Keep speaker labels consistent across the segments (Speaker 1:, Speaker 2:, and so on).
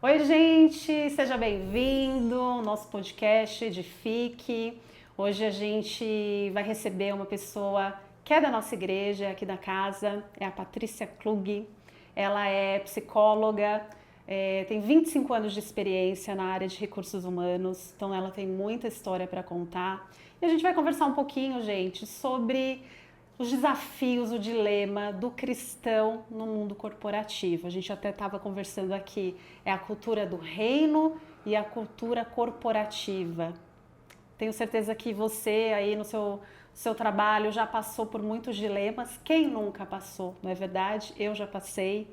Speaker 1: Oi, gente, seja bem-vindo ao nosso podcast Edifique. Hoje a gente vai receber uma pessoa que é da nossa igreja, aqui da casa, é a Patrícia Klug. Ela é psicóloga, tem 25 anos de experiência na área de recursos humanos, então ela tem muita história para contar. E a gente vai conversar um pouquinho, gente, sobre os desafios, o dilema do cristão no mundo corporativo. A gente até estava conversando aqui, é a cultura do reino e a cultura corporativa. Tenho certeza que você aí no seu trabalho já passou por muitos dilemas. Quem nunca passou, não é verdade? Eu já passei,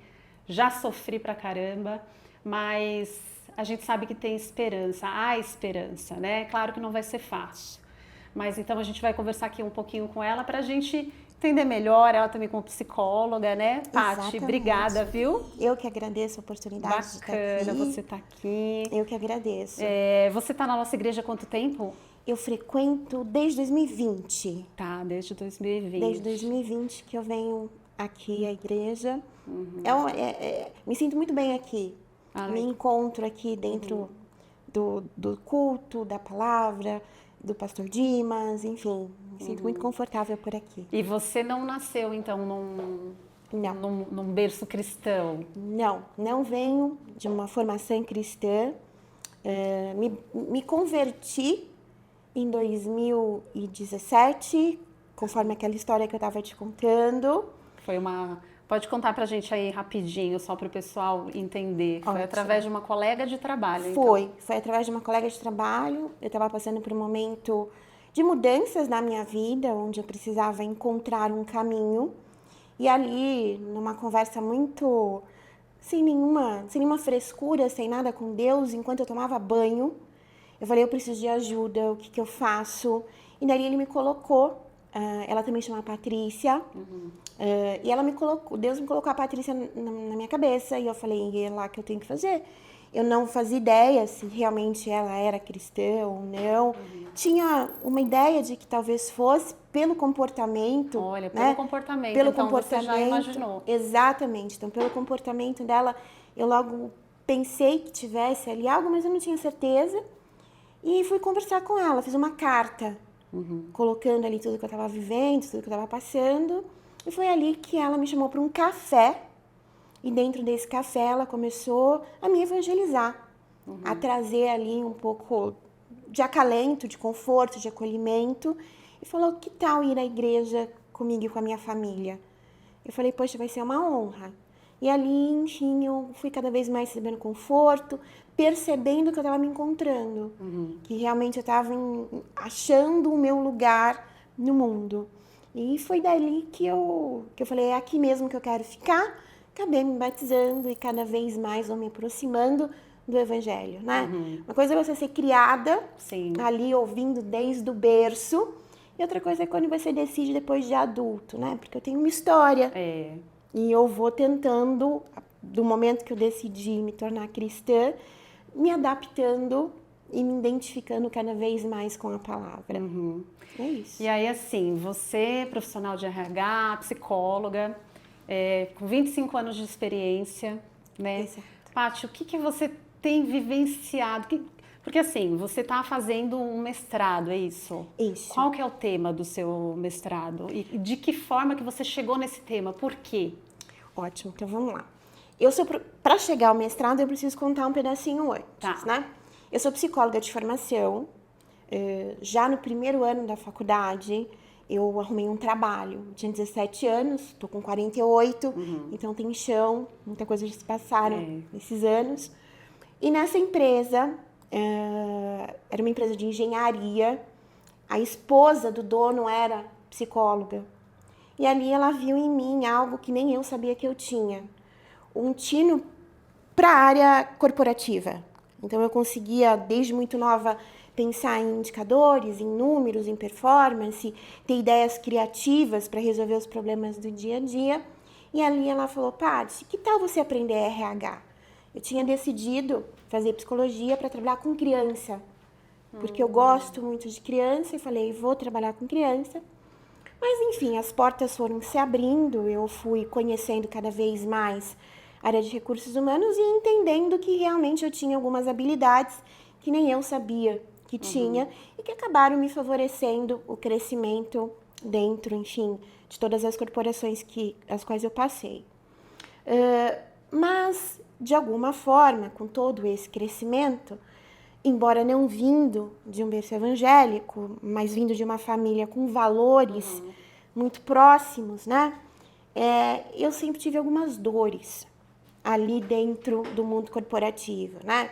Speaker 1: já sofri pra caramba, mas a gente sabe que tem esperança, há esperança, né? Claro que não vai ser fácil. Mas então a gente vai conversar aqui um pouquinho com ela para a gente entender melhor, ela também como psicóloga, né? Paty, obrigada, viu?
Speaker 2: Eu que agradeço a oportunidade de estar aqui.
Speaker 1: Bacana você estar aqui.
Speaker 2: Eu que agradeço.
Speaker 1: Você está na nossa igreja há quanto tempo?
Speaker 2: Eu frequento desde 2020.
Speaker 1: Tá, desde 2020.
Speaker 2: Desde 2020 que eu venho aqui à igreja. Me sinto muito bem aqui. Me encontro aqui dentro do culto, da palavra, do pastor Dimas, enfim. Me sinto muito confortável por aqui.
Speaker 1: E você não nasceu, então, num berço cristão?
Speaker 2: Não venho de uma formação cristã. Me converti em 2017, conforme aquela história que eu estava te contando.
Speaker 1: Pode contar pra gente aí rapidinho, só para o pessoal entender. Foi através de uma colega de trabalho,
Speaker 2: Foi através de uma colega de trabalho. Eu estava passando por um momento de mudanças na minha vida, onde eu precisava encontrar um caminho. E ali, numa conversa muito sem nenhuma frescura, sem nada com Deus, enquanto eu tomava banho, eu falei, eu preciso de ajuda, o que eu faço? E daí ele me colocou, ela também chama Patrícia, e Deus me colocou a Patrícia na minha cabeça, e eu falei, é lá que eu tenho que fazer. Eu não fazia ideia se realmente ela era cristã ou não. Tinha uma ideia de que talvez fosse pelo comportamento.
Speaker 1: Olha, pelo comportamento,
Speaker 2: pelo
Speaker 1: então
Speaker 2: comportamento,
Speaker 1: você já imaginou.
Speaker 2: Exatamente. Então, pelo comportamento dela, eu logo pensei que tivesse ali algo, mas eu não tinha certeza. E fui conversar com ela, fiz uma carta, colocando ali tudo que eu estava vivendo, tudo que eu estava passando. E foi ali que ela me chamou para um café. E dentro desse café ela começou a me evangelizar, a trazer ali um pouco de acalento, de conforto, de acolhimento. E falou, que tal ir à igreja comigo e com a minha família? Eu falei, poxa, vai ser uma honra. E ali, enfim, eu fui cada vez mais recebendo conforto, percebendo que eu estava me encontrando, que realmente eu estava achando o meu lugar no mundo. E foi dali que eu falei, é aqui mesmo que eu quero ficar. Acabei me batizando e cada vez mais vou me aproximando do evangelho, né? Uma coisa é você ser criada ali ouvindo desde o berço, e outra coisa é quando você decide depois de adulto, né? Porque eu tenho uma história. E eu vou tentando, do momento que eu decidi me tornar cristã, me adaptando e me identificando cada vez mais com a palavra. É isso.
Speaker 1: E aí, assim, você, profissional de RH, psicóloga, com 25 anos de experiência, né?
Speaker 2: Exato.
Speaker 1: Paty, o que você tem vivenciado? Porque assim, você está fazendo um mestrado, é isso?
Speaker 2: Isso.
Speaker 1: Qual que é o tema do seu mestrado? E de que forma que você chegou nesse tema? Por quê?
Speaker 2: Ótimo, então vamos lá. Para chegar ao mestrado, eu preciso contar um pedacinho antes, né? Eu sou psicóloga de formação. Já no primeiro ano da faculdade, eu arrumei um trabalho. Eu tinha 17 anos, estou com 48, então tem chão, muita coisa já se passaram nesses anos. E nessa empresa, era uma empresa de engenharia, a esposa do dono era psicóloga. E ali ela viu em mim algo que nem eu sabia que eu tinha. Um tino para a área corporativa. Então eu conseguia, desde muito nova, pensar em indicadores, em números, em performance, ter ideias criativas para resolver os problemas do dia a dia. E ali ela falou, Paty, que tal você aprender RH? Eu tinha decidido fazer psicologia para trabalhar com criança, porque eu gosto muito de criança e falei, vou trabalhar com criança. Mas enfim, as portas foram se abrindo, eu fui conhecendo cada vez mais área de recursos humanos e entendendo que realmente eu tinha algumas habilidades que nem eu sabia que tinha e que acabaram me favorecendo o crescimento dentro, enfim, de todas as corporações as quais eu passei. Mas, de alguma forma, com todo esse crescimento, embora não vindo de um berço evangélico, mas vindo de uma família com valores muito próximos, né? Eu sempre tive algumas dores ali dentro do mundo corporativo, né?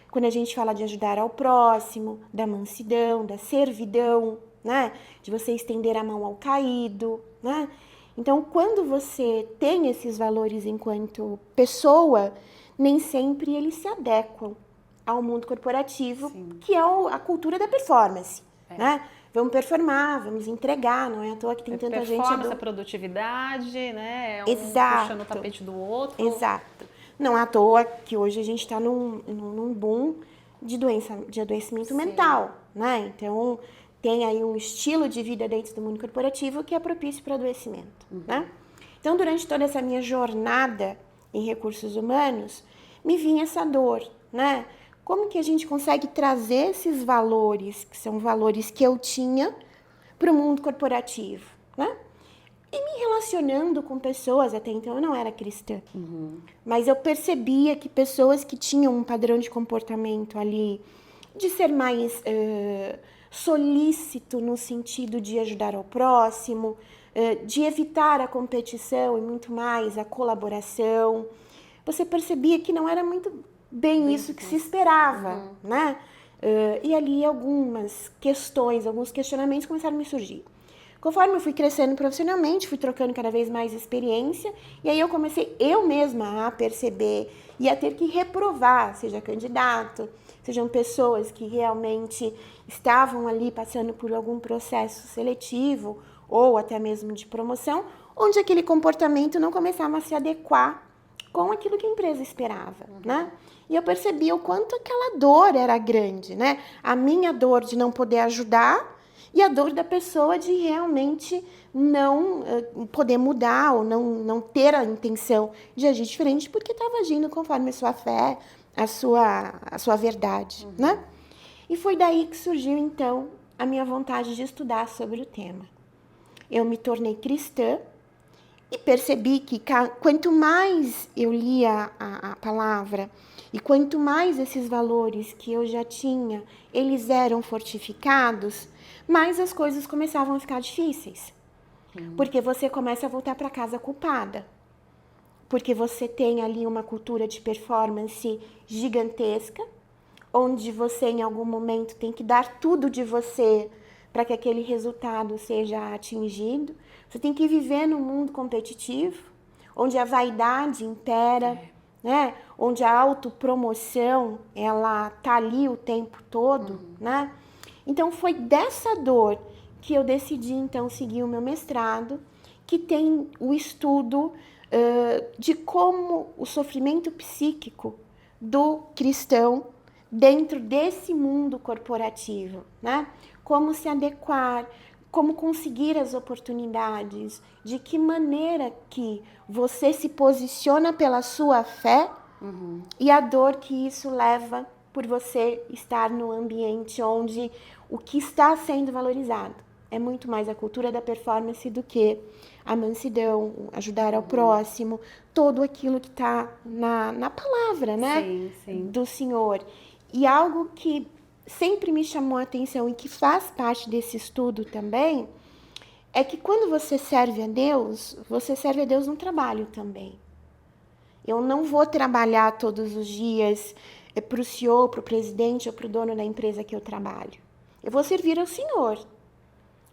Speaker 2: Quando a gente fala de ajudar ao próximo, da mansidão, da servidão, né? De você estender a mão ao caído, né? Então, quando você tem esses valores enquanto pessoa, nem sempre eles se adequam ao mundo corporativo, que é a cultura da performance, né? Vamos performar, vamos entregar, não é à toa que tem tanta gente...
Speaker 1: Performance, a produtividade, né?
Speaker 2: Exato.
Speaker 1: Puxando o tapete do outro.
Speaker 2: Exato. Não é à toa que hoje a gente está num boom de adoecimento mental, né? Então, tem aí um estilo de vida dentro do mundo corporativo que é propício para adoecimento, né? Então, durante toda essa minha jornada em recursos humanos, me vinha essa dor, né? Como que a gente consegue trazer esses valores, que são valores que eu tinha, para o mundo corporativo, né? E me relacionando com pessoas, até então eu não era cristã, mas eu percebia que pessoas que tinham um padrão de comportamento ali, de ser mais solícito no sentido de ajudar ao próximo, de evitar a competição e muito mais a colaboração, você percebia que não era muito bem isso que se esperava, né? E ali algumas questões, alguns questionamentos começaram a me surgir. Conforme eu fui crescendo profissionalmente, fui trocando cada vez mais experiência, e aí eu comecei eu mesma a perceber e a ter que reprovar, seja candidato, sejam pessoas que realmente estavam ali passando por algum processo seletivo ou até mesmo de promoção, onde aquele comportamento não começava a se adequar com aquilo que a empresa esperava, né? E eu percebi o quanto aquela dor era grande, né? A minha dor de não poder ajudar e a dor da pessoa de realmente não poder mudar ou não ter a intenção de agir diferente porque estava agindo conforme a sua fé, a sua verdade, né? E foi daí que surgiu, então, a minha vontade de estudar sobre o tema. Eu me tornei cristã e percebi que quanto mais eu lia a palavra e quanto mais esses valores que eu já tinha, eles eram fortificados, mais as coisas começavam a ficar difíceis. Porque você começa a voltar para casa culpada. Porque você tem ali uma cultura de performance gigantesca, onde você em algum momento tem que dar tudo de você para que aquele resultado seja atingido. Você tem que viver num mundo competitivo, onde a vaidade impera, né? Onde a autopromoção, ela tá ali o tempo todo, né? Então, foi dessa dor que eu decidi, então, seguir o meu mestrado, que tem o estudo de como o sofrimento psíquico do cristão dentro desse mundo corporativo, né? Como se adequar, como conseguir as oportunidades, de que maneira que você se posiciona pela sua fé e a dor que isso leva por você estar no ambiente onde o que está sendo valorizado é muito mais a cultura da performance do que a mansidão, ajudar ao próximo, todo aquilo que está na palavra, né?
Speaker 1: Sim, sim.
Speaker 2: Do Senhor. E algo que sempre me chamou a atenção e que faz parte desse estudo também, é que quando você serve a Deus, você serve a Deus no trabalho também. Eu não vou trabalhar todos os dias para o CEO, para o presidente ou para o dono da empresa que eu trabalho. Eu vou servir ao Senhor.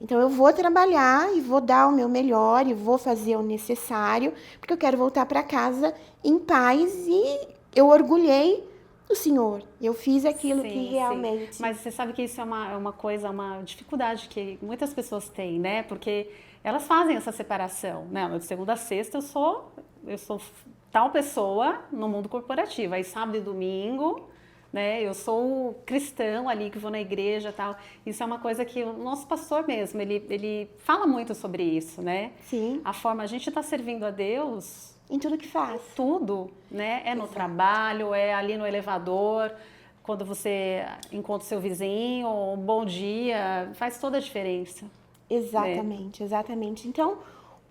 Speaker 2: Então, eu vou trabalhar e vou dar o meu melhor e vou fazer o necessário, porque eu quero voltar para casa em paz e eu orgulhei o Senhor. Eu fiz aquilo que realmente...
Speaker 1: Sim. Mas você sabe que isso é uma coisa, uma dificuldade que muitas pessoas têm, né? Porque elas fazem essa separação, né? De segunda a sexta eu sou tal pessoa no mundo corporativo. Aí sábado e domingo, né? Eu sou cristão ali que vou na igreja e tal. Isso é uma coisa que o nosso pastor mesmo, ele fala muito sobre isso, né?
Speaker 2: Sim.
Speaker 1: A forma, a gente está servindo a Deus
Speaker 2: em tudo que faz.
Speaker 1: Tudo, né? É no
Speaker 2: Exato.
Speaker 1: trabalho, é ali no elevador, quando você encontra o seu vizinho, um bom dia, faz toda a diferença.
Speaker 2: Exatamente, exatamente. Então,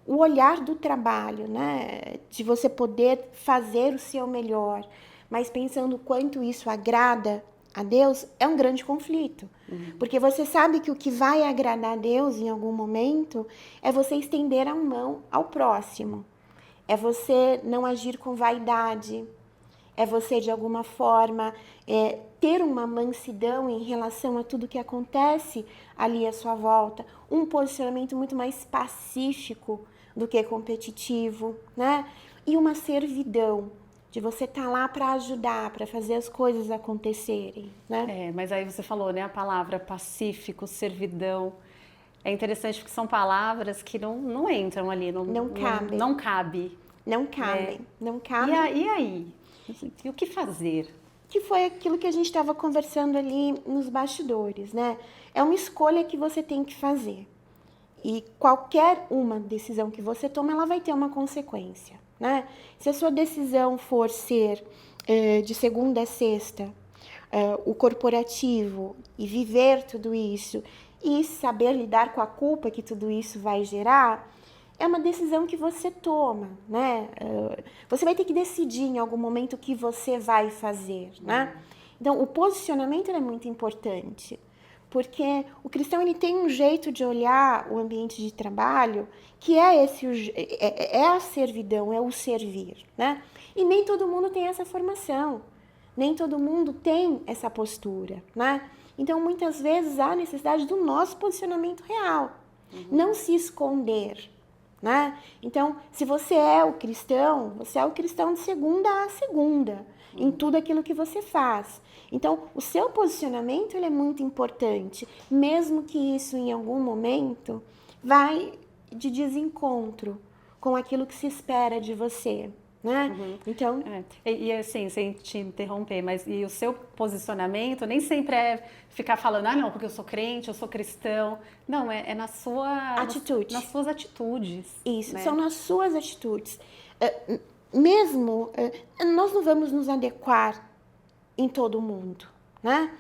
Speaker 2: o olhar do trabalho, né? De você poder fazer o seu melhor, mas pensando o quanto isso agrada a Deus, é um grande conflito. Porque você sabe que o que vai agradar a Deus em algum momento é você estender a mão ao próximo. É você não agir com vaidade. É você, de alguma forma, ter uma mansidão em relação a tudo que acontece ali à sua volta. Um posicionamento muito mais pacífico do que competitivo, né? E uma servidão, de você estar lá para ajudar, para fazer as coisas acontecerem, né?
Speaker 1: Mas aí você falou, né, a palavra pacífico, servidão. É interessante porque são palavras que não entram ali,
Speaker 2: Não cabem.
Speaker 1: não cabe.
Speaker 2: Não cabem, não cabem.
Speaker 1: E aí? E o que fazer?
Speaker 2: Que foi aquilo que a gente estava conversando ali nos bastidores, né? É uma escolha que você tem que fazer. E qualquer uma decisão que você toma, ela vai ter uma consequência, né? Se a sua decisão for ser de segunda a sexta, o corporativo, e viver tudo isso, e saber lidar com a culpa que tudo isso vai gerar, é uma decisão que você toma, né? Você vai ter que decidir em algum momento o que você vai fazer, né? Então, o posicionamento é muito importante, porque o cristão ele tem um jeito de olhar o ambiente de trabalho que é a servidão, é o servir, né? E nem todo mundo tem essa formação, nem todo mundo tem essa postura, né? Então, muitas vezes há necessidade do nosso posicionamento real, não se esconder, né? Então, se você é o cristão de segunda a segunda, em tudo aquilo que você faz. Então, o seu posicionamento ele é muito importante, mesmo que isso em algum momento vai de desencontro com aquilo que se espera de você, né? Então,
Speaker 1: E assim, sem te interromper, mas e o seu posicionamento nem sempre é ficar falando, não, porque eu sou crente, eu sou cristão. Não, é na sua
Speaker 2: atitude.
Speaker 1: nas suas atitudes.
Speaker 2: Isso,
Speaker 1: né?
Speaker 2: são nas suas atitudes. Mesmo, nós não vamos nos adequar em todo mundo, né?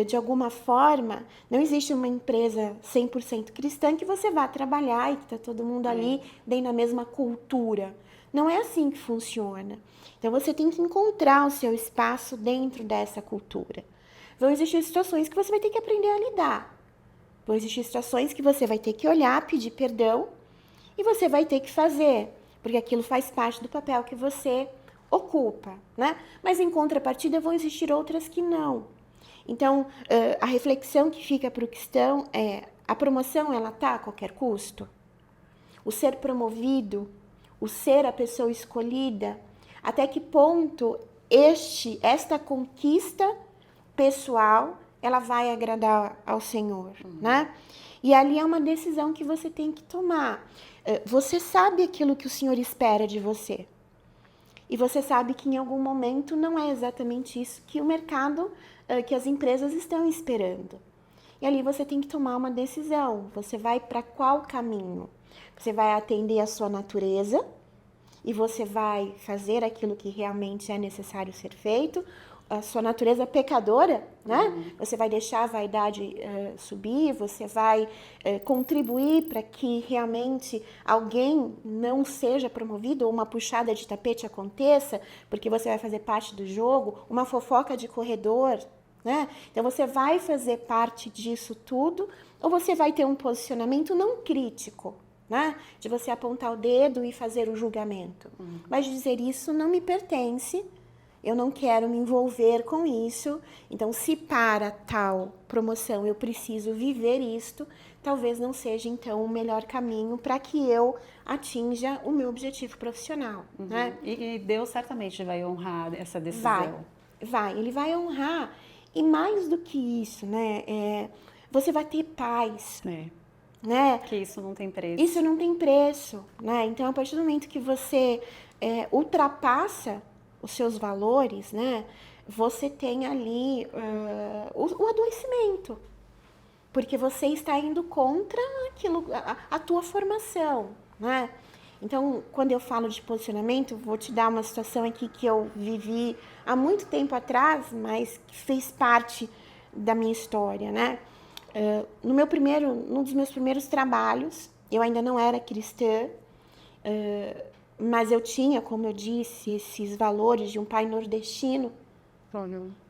Speaker 2: De alguma forma, não existe uma empresa 100% cristã que você vá trabalhar e que está todo mundo ali dentro da mesma cultura. Não é assim que funciona. Então, você tem que encontrar o seu espaço dentro dessa cultura. Vão existir situações que você vai ter que aprender a lidar. Vão existir situações que você vai ter que olhar, pedir perdão e você vai ter que fazer, porque aquilo faz parte do papel que você ocupa, né? Mas em contrapartida vão existir outras que não. Então, a reflexão que fica para o cristão é: a promoção ela tá a qualquer custo? O ser promovido, o ser a pessoa escolhida, até que ponto esta conquista pessoal ela vai agradar ao Senhor, né? E ali é uma decisão que você tem que tomar. Você sabe aquilo que o Senhor espera de você. E você sabe que em algum momento não é exatamente isso que o mercado, que as empresas estão esperando. E ali você tem que tomar uma decisão. Você vai para qual caminho? Você vai atender a sua natureza e você vai fazer aquilo que realmente é necessário ser feito, a sua natureza pecadora, né? Você vai deixar a vaidade subir, você vai contribuir para que realmente alguém não seja promovido ou uma puxada de tapete aconteça, porque você vai fazer parte do jogo, uma fofoca de corredor, né? Então você vai fazer parte disso tudo ou você vai ter um posicionamento não crítico, né? De você apontar o dedo e fazer o julgamento, mas dizer isso não me pertence. Eu não quero me envolver com isso, então se para tal promoção eu preciso viver isto, talvez não seja então o melhor caminho para que eu atinja o meu objetivo profissional, né?
Speaker 1: E Deus certamente vai honrar essa decisão.
Speaker 2: Ele vai honrar, e mais do que isso, né? Você vai ter paz, né?
Speaker 1: Que isso não tem preço.
Speaker 2: Isso não tem preço, né? Então, a partir do momento que você ultrapassa os seus valores, né? Você tem ali o adoecimento, porque você está indo contra aquilo, a tua formação, né? Então, quando eu falo de posicionamento, vou te dar uma situação aqui que eu vivi há muito tempo atrás, mas que fez parte da minha história, né? Num dos meus primeiros trabalhos, eu ainda não era cristã, mas eu tinha, como eu disse, esses valores de um pai nordestino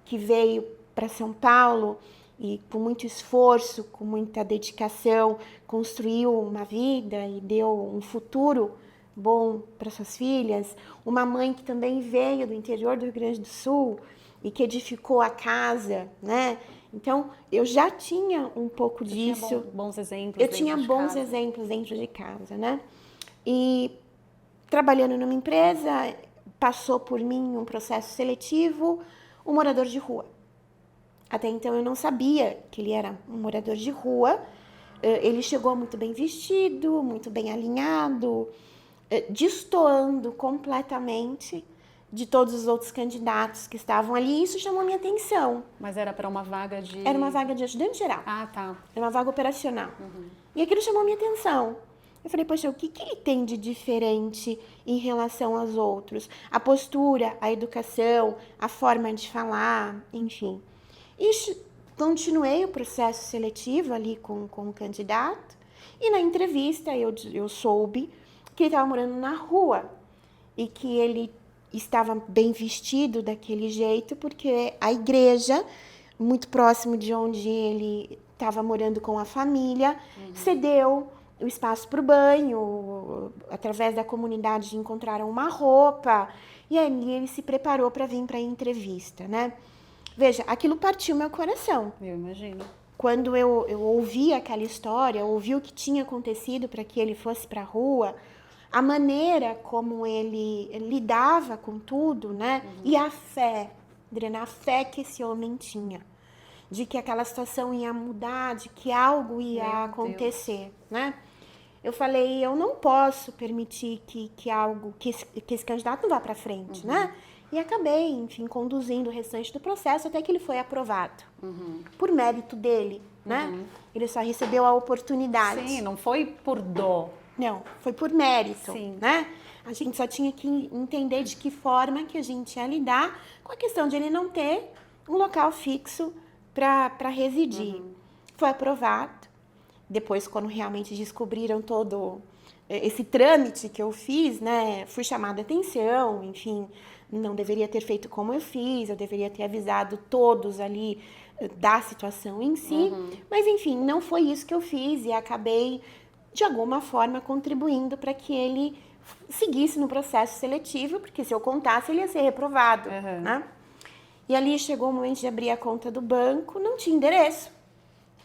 Speaker 2: que veio para São Paulo e com muito esforço, com muita dedicação, construiu uma vida e deu um futuro bom para suas filhas. Uma mãe que também veio do interior do Rio Grande do Sul e que edificou a casa, né? Então, eu já tinha um pouco disso.
Speaker 1: Tinha bons exemplos
Speaker 2: Eu tinha bons exemplos dentro de casa, né? E trabalhando numa empresa, passou por mim um processo seletivo, um morador de rua. Até então eu não sabia que ele era um morador de rua. Ele chegou muito bem vestido, muito bem alinhado, destoando completamente de todos os outros candidatos que estavam ali. E isso chamou minha atenção.
Speaker 1: Mas era para uma vaga de...
Speaker 2: Era uma vaga de ajudante geral.
Speaker 1: Ah, tá.
Speaker 2: Era uma vaga operacional. E aquilo chamou minha atenção. Eu falei, poxa, o que ele tem de diferente em relação aos outros? A postura, a educação, a forma de falar, enfim. E continuei o processo seletivo ali com o candidato. E na entrevista eu soube que ele estava morando na rua e que ele estava bem vestido daquele jeito porque a igreja, muito próximo de onde ele estava morando com a família, cedeu o espaço para o banho, através da comunidade encontraram uma roupa e aí ele se preparou para vir para a entrevista, né? Veja, aquilo partiu meu coração.
Speaker 1: Eu imagino.
Speaker 2: Quando eu ouvi aquela história, ouvi o que tinha acontecido para que ele fosse para a rua, a maneira como ele lidava com tudo, né? E a fé, Adriana, a fé que esse homem tinha, de que aquela situação ia mudar, de que algo ia acontecer, né? Eu falei, eu não posso permitir que esse candidato não vá para frente, né? E acabei, enfim, conduzindo o restante do processo até que ele foi aprovado. Por mérito dele, né? Ele só recebeu a oportunidade.
Speaker 1: Sim, não foi por dó.
Speaker 2: Não, foi por mérito,
Speaker 1: Sim.
Speaker 2: né? A gente só tinha que entender de que forma que a gente ia lidar com a questão de ele não ter um local fixo para residir. Foi aprovado. Depois, quando realmente descobriram todo esse trâmite que eu fiz, né? Fui chamada a atenção, enfim, não deveria ter feito como eu fiz, eu deveria ter avisado todos ali da situação em si. Mas, enfim, não foi isso que eu fiz e acabei, de alguma forma, contribuindo para que ele seguisse no processo seletivo, porque se eu contasse, ele ia ser reprovado, né? E ali chegou o momento de abrir a conta do banco, não tinha endereço.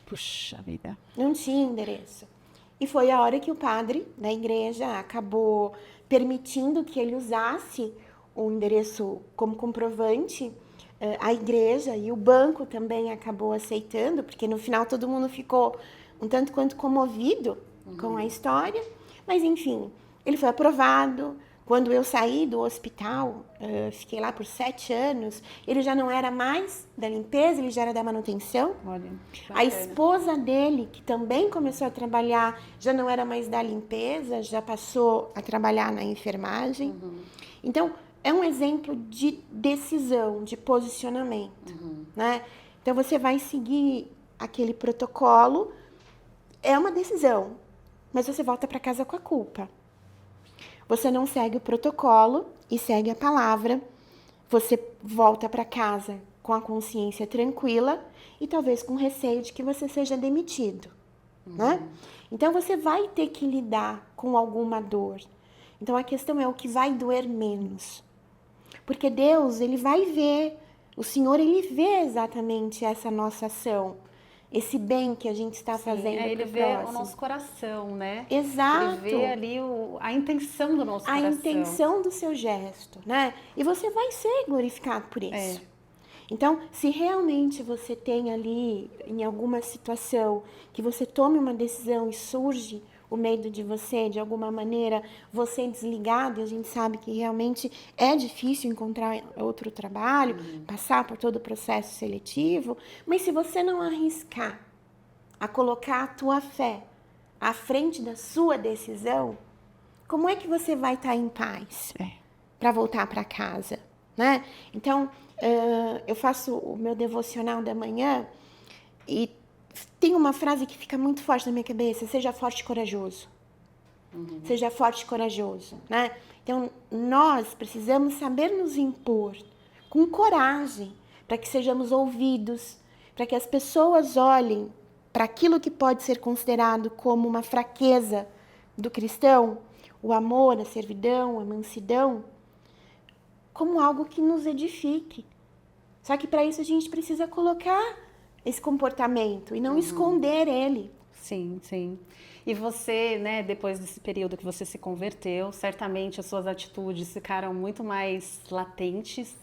Speaker 1: Puxa vida.
Speaker 2: Não tinha endereço. E foi a hora que o padre da igreja acabou permitindo que ele usasse o endereço como comprovante. A igreja e o banco também acabou aceitando, porque no final todo mundo ficou um tanto quanto comovido com a história. Mas, enfim, ele foi aprovado. Quando eu saí do hospital, fiquei lá por 7 anos, ele já não era mais da limpeza, ele já era da manutenção.
Speaker 1: Olha,
Speaker 2: a esposa dele, que também começou a trabalhar, já não era mais da limpeza, já passou a trabalhar na enfermagem. Então, é um exemplo de decisão, de posicionamento, né? Então, você vai seguir aquele protocolo, é uma decisão, mas você volta para casa com a culpa. Você não segue o protocolo e segue a palavra. Você volta para casa com a consciência tranquila e talvez com receio de que você seja demitido, né? Então, você vai ter que lidar com alguma dor. Então, a questão é o que vai doer menos. Porque Deus, Ele vai ver, o Senhor, Ele vê exatamente essa nossa ação. Esse bem que a gente está fazendo para o
Speaker 1: ele vê o nosso coração, né?
Speaker 2: Exato.
Speaker 1: Ele vê ali a intenção do nosso coração.
Speaker 2: A intenção do seu gesto, né? E você vai ser glorificado por isso. Então, se realmente você tem ali, em alguma situação, que você tome uma decisão e surge o medo de você, de alguma maneira, você desligado, e a gente sabe que realmente é difícil encontrar outro trabalho, passar por todo o processo seletivo, mas se você não arriscar a colocar a tua fé à frente da sua decisão, como é que você vai estar em paz para voltar para casa, né? Então, eu faço o meu devocional da manhã e tem uma frase que fica muito forte na minha cabeça: seja forte e corajoso. Seja forte e corajoso, né? Então, nós precisamos saber nos impor com coragem para que sejamos ouvidos, para que as pessoas olhem para aquilo que pode ser considerado como uma fraqueza do cristão, o amor, a servidão, a mansidão, como algo que nos edifique. Só que para isso a gente precisa colocar esse comportamento e não esconder ele.
Speaker 1: Sim, sim. E você, né, depois desse período que você se converteu, certamente as suas atitudes ficaram muito mais latentes.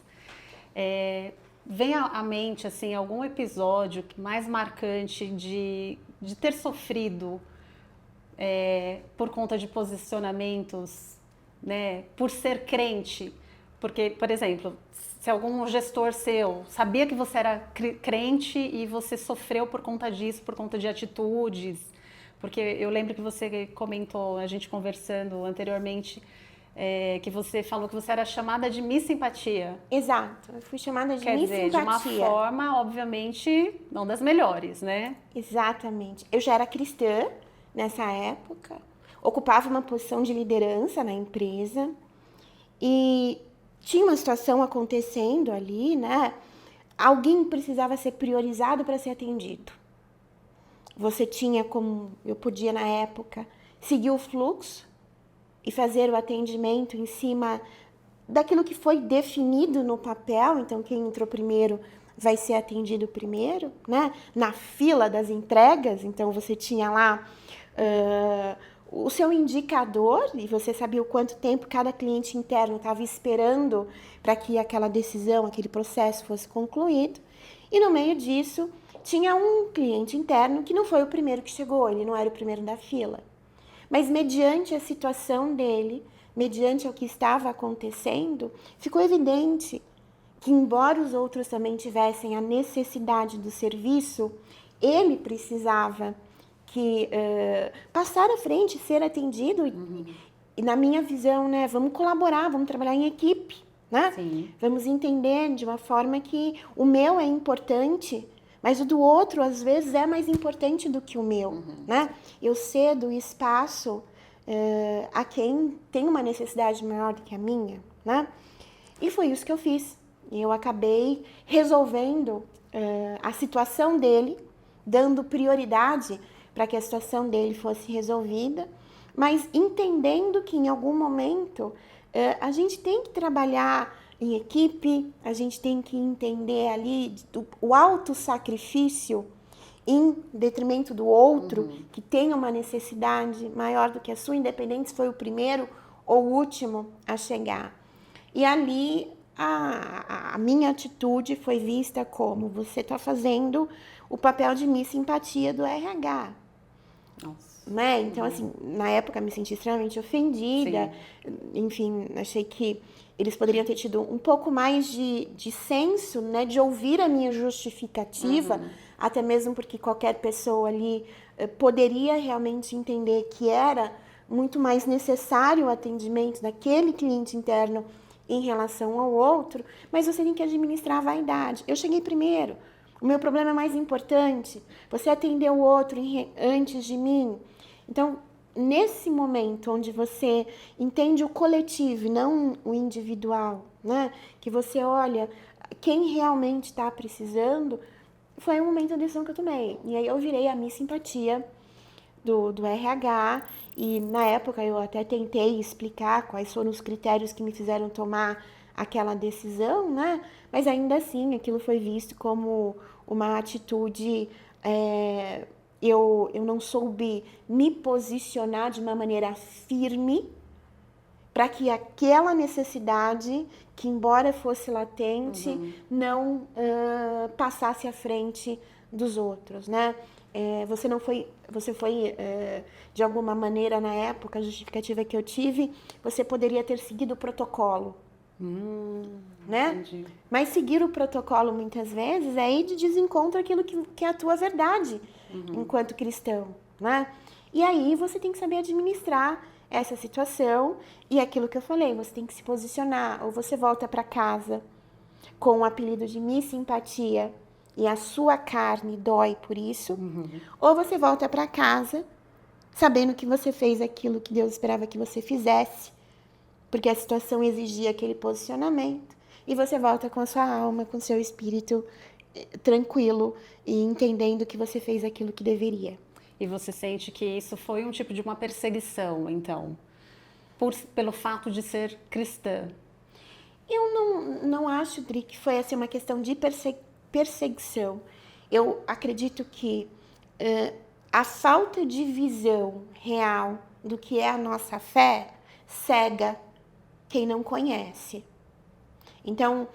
Speaker 1: Vem à mente, assim, algum episódio mais marcante de ter sofrido por conta de posicionamentos, né, por ser crente? Porque, por exemplo, se algum gestor seu sabia que você era crente e você sofreu por conta disso, por conta de atitudes, porque eu lembro que você comentou, a gente conversando anteriormente, que você falou que você era chamada de Miss Simpatia.
Speaker 2: Exato, eu fui chamada de
Speaker 1: Quer
Speaker 2: Miss
Speaker 1: dizer,
Speaker 2: Simpatia.
Speaker 1: de uma forma, obviamente, não das melhores, né?
Speaker 2: Exatamente. Eu já era cristã nessa época, ocupava uma posição de liderança na empresa e tinha uma situação acontecendo ali, né? Alguém precisava ser priorizado para ser atendido. Você tinha como, eu podia na época, seguir o fluxo e fazer o atendimento em cima daquilo que foi definido no papel. Então, quem entrou primeiro vai ser atendido primeiro, né? Na fila das entregas, então você tinha lá o seu indicador e você sabia o quanto tempo cada cliente interno estava esperando para que aquela decisão, aquele processo fosse concluído. E no meio disso, tinha um cliente interno que não foi o primeiro que chegou, ele não era o primeiro da fila. Mas mediante a situação dele, mediante o que estava acontecendo, ficou evidente que, embora os outros também tivessem a necessidade do serviço, ele precisava passar à frente, ser atendido. E na minha visão, né, vamos colaborar, vamos trabalhar em equipe, né?
Speaker 1: Sim.
Speaker 2: Vamos entender de uma forma que o meu é importante, mas o do outro, às vezes, é mais importante do que o meu, né? Eu cedo espaço a quem tem uma necessidade maior do que a minha, né? E foi isso que eu fiz. Eu acabei resolvendo a situação dele, dando prioridade para que a situação dele fosse resolvida, mas entendendo que em algum momento a gente tem que trabalhar em equipe, a gente tem que entender ali o autossacrifício em detrimento do outro, que tem uma necessidade maior do que a sua, independente se foi o primeiro ou o último a chegar. E ali a minha atitude foi vista como: você está fazendo o papel de Miss Simpatia do RH.
Speaker 1: Nossa.
Speaker 2: Né? Então, assim, na época me senti extremamente ofendida. Sim. Enfim, achei que eles poderiam ter tido um pouco mais de senso, né? De ouvir a minha justificativa, até mesmo porque qualquer pessoa ali poderia realmente entender que era muito mais necessário o atendimento daquele cliente interno em relação ao outro, mas você tem que administrar a vaidade. Eu cheguei primeiro, o meu problema é mais importante, você atendeu o outro antes de mim. Então, nesse momento onde você entende o coletivo e não o individual, né? Que você olha quem realmente está precisando, foi o momento da decisão que eu tomei. E aí eu virei a Miss Simpatia do RH, e na época eu até tentei explicar quais foram os critérios que me fizeram tomar aquela decisão, né? Mas ainda assim aquilo foi visto como uma atitude... Eu não soube me posicionar de uma maneira firme para que aquela necessidade, que embora fosse latente, não passasse à frente dos outros, né? Você foi de alguma maneira, na época, a justificativa que eu tive, você poderia ter seguido o protocolo, né?
Speaker 1: Entendi.
Speaker 2: Mas seguir o protocolo, muitas vezes, é ir de desencontro àquilo que é a tua verdade, enquanto cristão, né? E aí você tem que saber administrar essa situação e aquilo que eu falei, você tem que se posicionar, ou você volta para casa com o apelido de Miss Simpatia e a sua carne dói por isso, ou você volta para casa sabendo que você fez aquilo que Deus esperava que você fizesse, porque a situação exigia aquele posicionamento, e você volta com a sua alma, com o seu espírito tranquilo e entendendo que você fez aquilo que deveria.
Speaker 1: E você sente que isso foi um tipo de uma perseguição, então, pelo fato de ser cristã?
Speaker 2: Eu não acho, Dri, que foi assim, uma questão de perseguição. Eu acredito que a falta de visão real do que é a nossa fé cega quem não conhece. Então,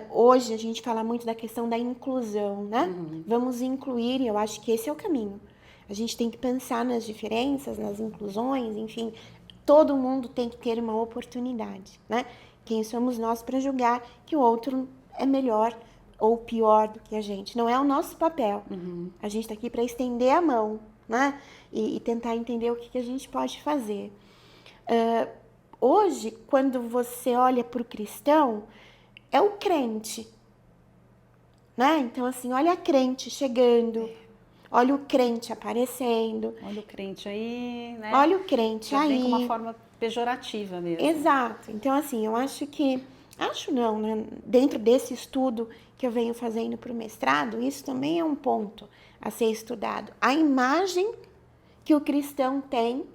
Speaker 2: hoje a gente fala muito da questão da inclusão, né? Vamos incluir, e eu acho que esse é o caminho. A gente tem que pensar nas diferenças, nas inclusões, enfim, todo mundo tem que ter uma oportunidade, né? Quem somos nós para julgar que o outro é melhor ou pior do que a gente? Não é o nosso papel. A gente está aqui para estender a mão, né? E tentar entender o que a gente pode fazer. Hoje, quando você olha para o cristão, é o crente, né? Então, assim, olha a crente chegando, olha o crente aparecendo.
Speaker 1: Olha o crente aí, né?
Speaker 2: Olha o crente
Speaker 1: Já
Speaker 2: aí.
Speaker 1: vem com uma forma pejorativa mesmo.
Speaker 2: Exato. Então, assim, eu acho que... Acho não, né? Dentro desse estudo que eu venho fazendo para o mestrado, isso também é um ponto a ser estudado. A imagem que o cristão tem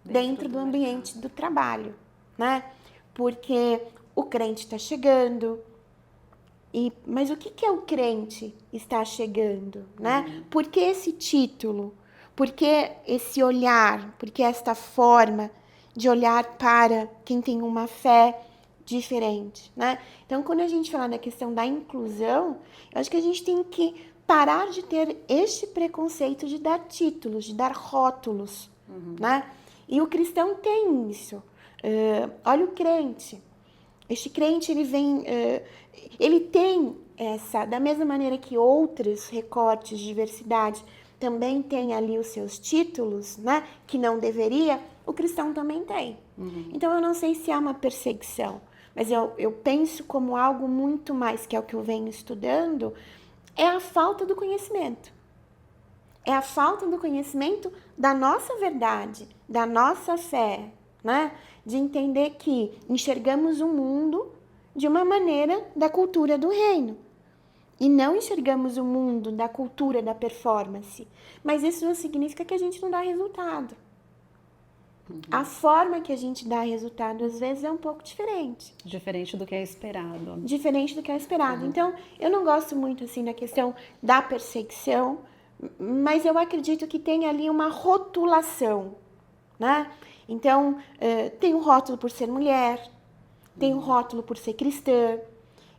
Speaker 2: dentro do ambiente do trabalho, né? Porque o crente está chegando, mas o que é o crente está chegando, né? Por que esse título? Por que esse olhar? Por que esta forma de olhar para quem tem uma fé diferente, né? Então, quando a gente fala da questão da inclusão, eu acho que a gente tem que parar de ter este preconceito de dar títulos, de dar rótulos, né? E o cristão tem isso. Olha o crente. Este crente, ele vem... ele tem essa... Da mesma maneira que outros recortes de diversidade também tem ali os seus títulos, né? Que não deveria, o cristão também tem. Então, eu não sei se há uma perseguição, mas eu penso como algo muito mais, que é o que eu venho estudando, é a falta do conhecimento. É a falta do conhecimento da nossa verdade, da nossa fé, né? De entender que enxergamos o mundo de uma maneira da cultura do reino. E não enxergamos o mundo da cultura da performance. Mas isso não significa que a gente não dá resultado. A forma que a gente dá resultado, às vezes, é um pouco diferente.
Speaker 1: Diferente do que é esperado.
Speaker 2: Diferente do que é esperado. Então, eu não gosto muito, assim, da questão da perseguição, mas eu acredito que tem ali uma rotulação, né? Então, tem um rótulo por ser mulher, tem um rótulo por ser cristã.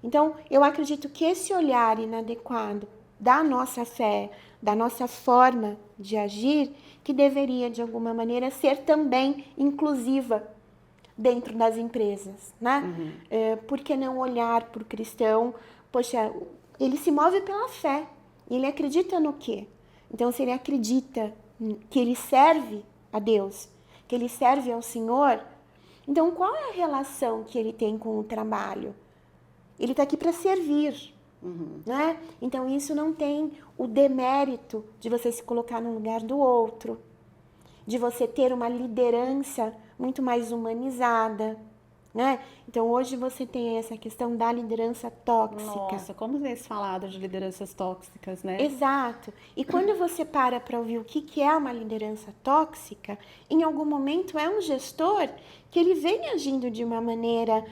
Speaker 2: Então, eu acredito que esse olhar inadequado da nossa fé, da nossa forma de agir, que deveria, de alguma maneira, ser também inclusiva dentro das empresas, né? Por que não olhar para o cristão? Poxa, ele se move pela fé. Ele acredita no quê? Então, se ele acredita que ele serve a Deus, que ele serve ao Senhor, então qual é a relação que ele tem com o trabalho? Ele está aqui para servir, né? Então, isso não tem o demérito de você se colocar no lugar do outro, de você ter uma liderança muito mais humanizada, né? Então, hoje você tem essa questão da liderança tóxica.
Speaker 1: Nossa, como tem se falado de lideranças tóxicas, né?
Speaker 2: Exato. E quando você para ouvir o que é uma liderança tóxica, em algum momento é um gestor que ele vem agindo de uma maneira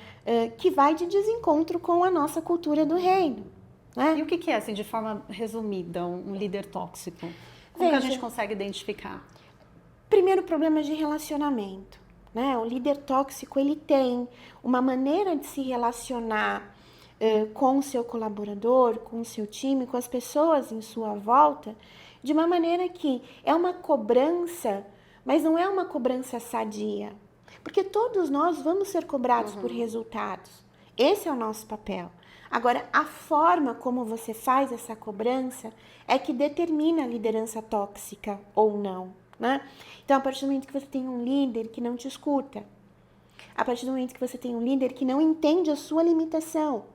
Speaker 2: que vai de desencontro com a nossa cultura do reino, né?
Speaker 1: E o que é, assim, de forma resumida, um líder tóxico? Como que a gente consegue identificar?
Speaker 2: Primeiro, problema de relacionamento, né? O líder tóxico, ele tem uma maneira de se relacionar com o seu colaborador, com o seu time, com as pessoas em sua volta, de uma maneira que é uma cobrança, mas não é uma cobrança sadia. Porque todos nós vamos ser cobrados por resultados. Esse é o nosso papel. Agora, a forma como você faz essa cobrança é que determina a liderança tóxica ou não, né? Então, a partir do momento que você tem um líder que não te escuta, a partir do momento que você tem um líder que não entende a sua limitação,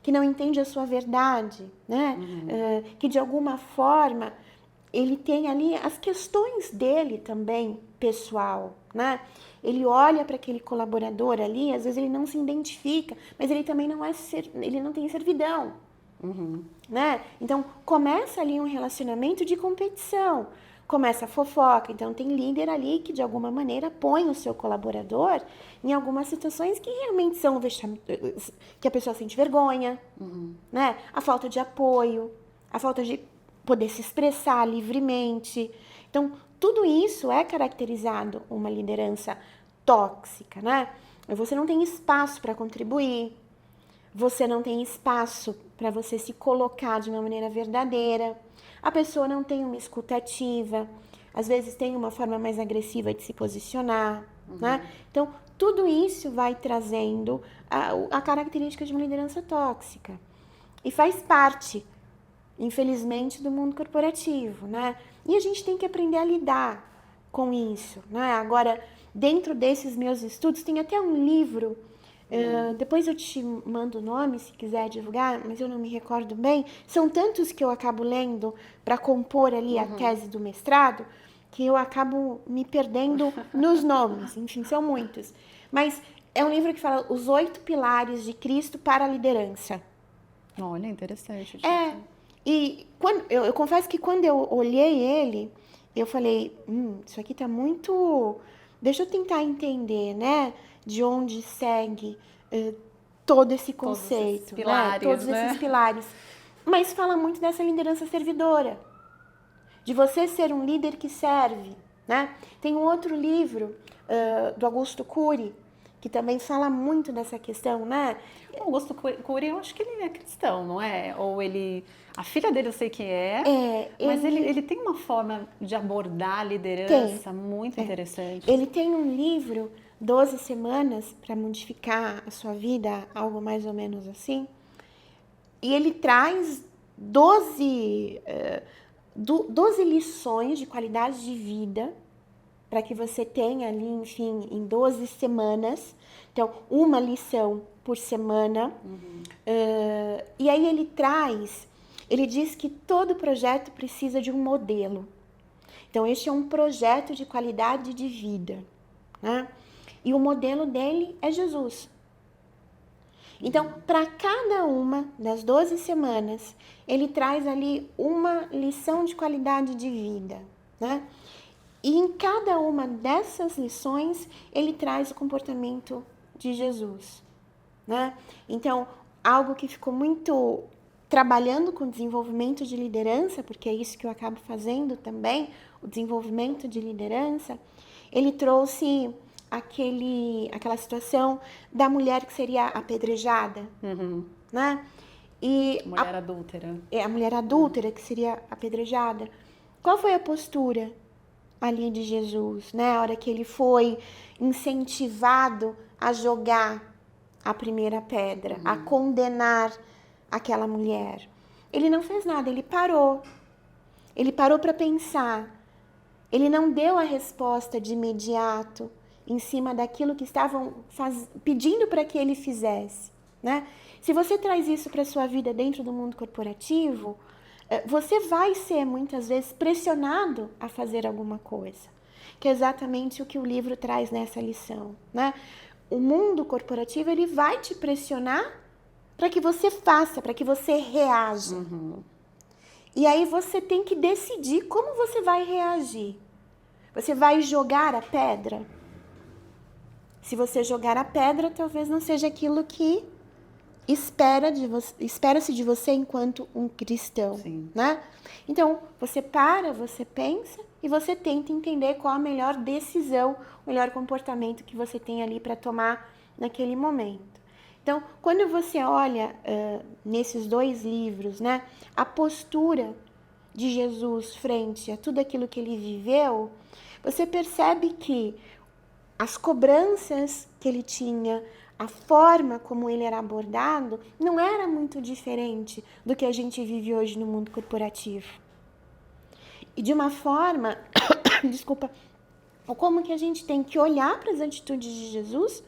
Speaker 2: que não entende a sua verdade, né? Que de alguma forma ele tem ali as questões dele também, pessoal, né? Ele olha para aquele colaborador ali, às vezes ele não se identifica, mas ele também ele não tem servidão, né? Então, começa ali um relacionamento de competição, começa a fofoca. Então, tem líder ali que, de alguma maneira, põe o seu colaborador em algumas situações que realmente são que a pessoa sente vergonha, né? A falta de apoio, a falta de poder se expressar livremente. Então, tudo isso é caracterizado uma liderança tóxica, né? Você não tem espaço para contribuir, você não tem espaço para você se colocar de uma maneira verdadeira, a pessoa não tem uma escuta ativa, às vezes tem uma forma mais agressiva de se posicionar, né? Então, tudo isso vai trazendo a característica de uma liderança tóxica e faz parte, infelizmente, do mundo corporativo, né? E a gente tem que aprender a lidar com isso, né? Agora, dentro desses meus estudos, tem até um livro, depois eu te mando o nome, se quiser divulgar, mas eu não me recordo bem. São tantos que eu acabo lendo para compor ali a tese do mestrado, que eu acabo me perdendo nos nomes, enfim, são muitos. Mas é um livro que fala Os 8 Pilares de Cristo para a Liderança.
Speaker 1: Olha, interessante.
Speaker 2: E eu confesso que quando eu olhei ele, eu falei, isso aqui tá muito... Deixa eu tentar entender, né? De onde segue todo esse conceito, todos esses pilares. Mas fala muito dessa liderança servidora, de você ser um líder que serve, né? Tem um outro livro do Augusto Cury, que também fala muito dessa questão, né?
Speaker 1: O Augusto Cury, eu acho que ele é cristão, não é? Ou ele... A filha dele eu sei que mas ele tem uma forma de abordar a liderança muito interessante.
Speaker 2: Ele tem um livro, 12 Semanas para Modificar a Sua Vida, algo mais ou menos assim. E ele traz 12 lições de qualidade de vida para que você tenha ali, enfim, em 12 semanas. Então, uma lição por semana. E aí ele diz que todo projeto precisa de um modelo. Então, este é um projeto de qualidade de vida, né? E o modelo dele é Jesus. Então, para cada uma das 12 semanas, ele traz ali uma lição de qualidade de vida, né? E em cada uma dessas lições, ele traz o comportamento de Jesus, né? Então, algo que ficou muito trabalhando com desenvolvimento de liderança, porque é isso que eu acabo fazendo também, o desenvolvimento de liderança, ele trouxe aquela situação da mulher que seria apedrejada, né? E
Speaker 1: mulher adúltera.
Speaker 2: É, a mulher adúltera que seria apedrejada. Qual foi a postura ali de Jesus, né? A hora que ele foi incentivado a jogar a primeira pedra, a condenar aquela mulher. Ele não fez nada, ele parou. Ele parou para pensar. Ele não deu a resposta de imediato em cima daquilo que estavam pedindo para que ele fizesse, né? Se você traz isso para a sua vida dentro do mundo corporativo, você vai ser muitas vezes pressionado a fazer alguma coisa, que é exatamente o que o livro traz nessa lição, né? O mundo corporativo, ele vai te pressionar para que você faça, para que você reaja. E aí você tem que decidir como você vai reagir. Você vai jogar a pedra? Se você jogar a pedra, talvez não seja aquilo que espera-se de você enquanto um cristão, né? Então, você para, você pensa e você tenta entender qual a melhor decisão, o melhor comportamento que você tem ali para tomar naquele momento. Então, quando você olha nesses 2 livros, né, a postura de Jesus frente a tudo aquilo que ele viveu, você percebe que as cobranças que ele tinha, a forma como ele era abordado, não era muito diferente do que a gente vive hoje no mundo corporativo. E de uma forma, desculpa, como que a gente tem que olhar para as atitudes de Jesus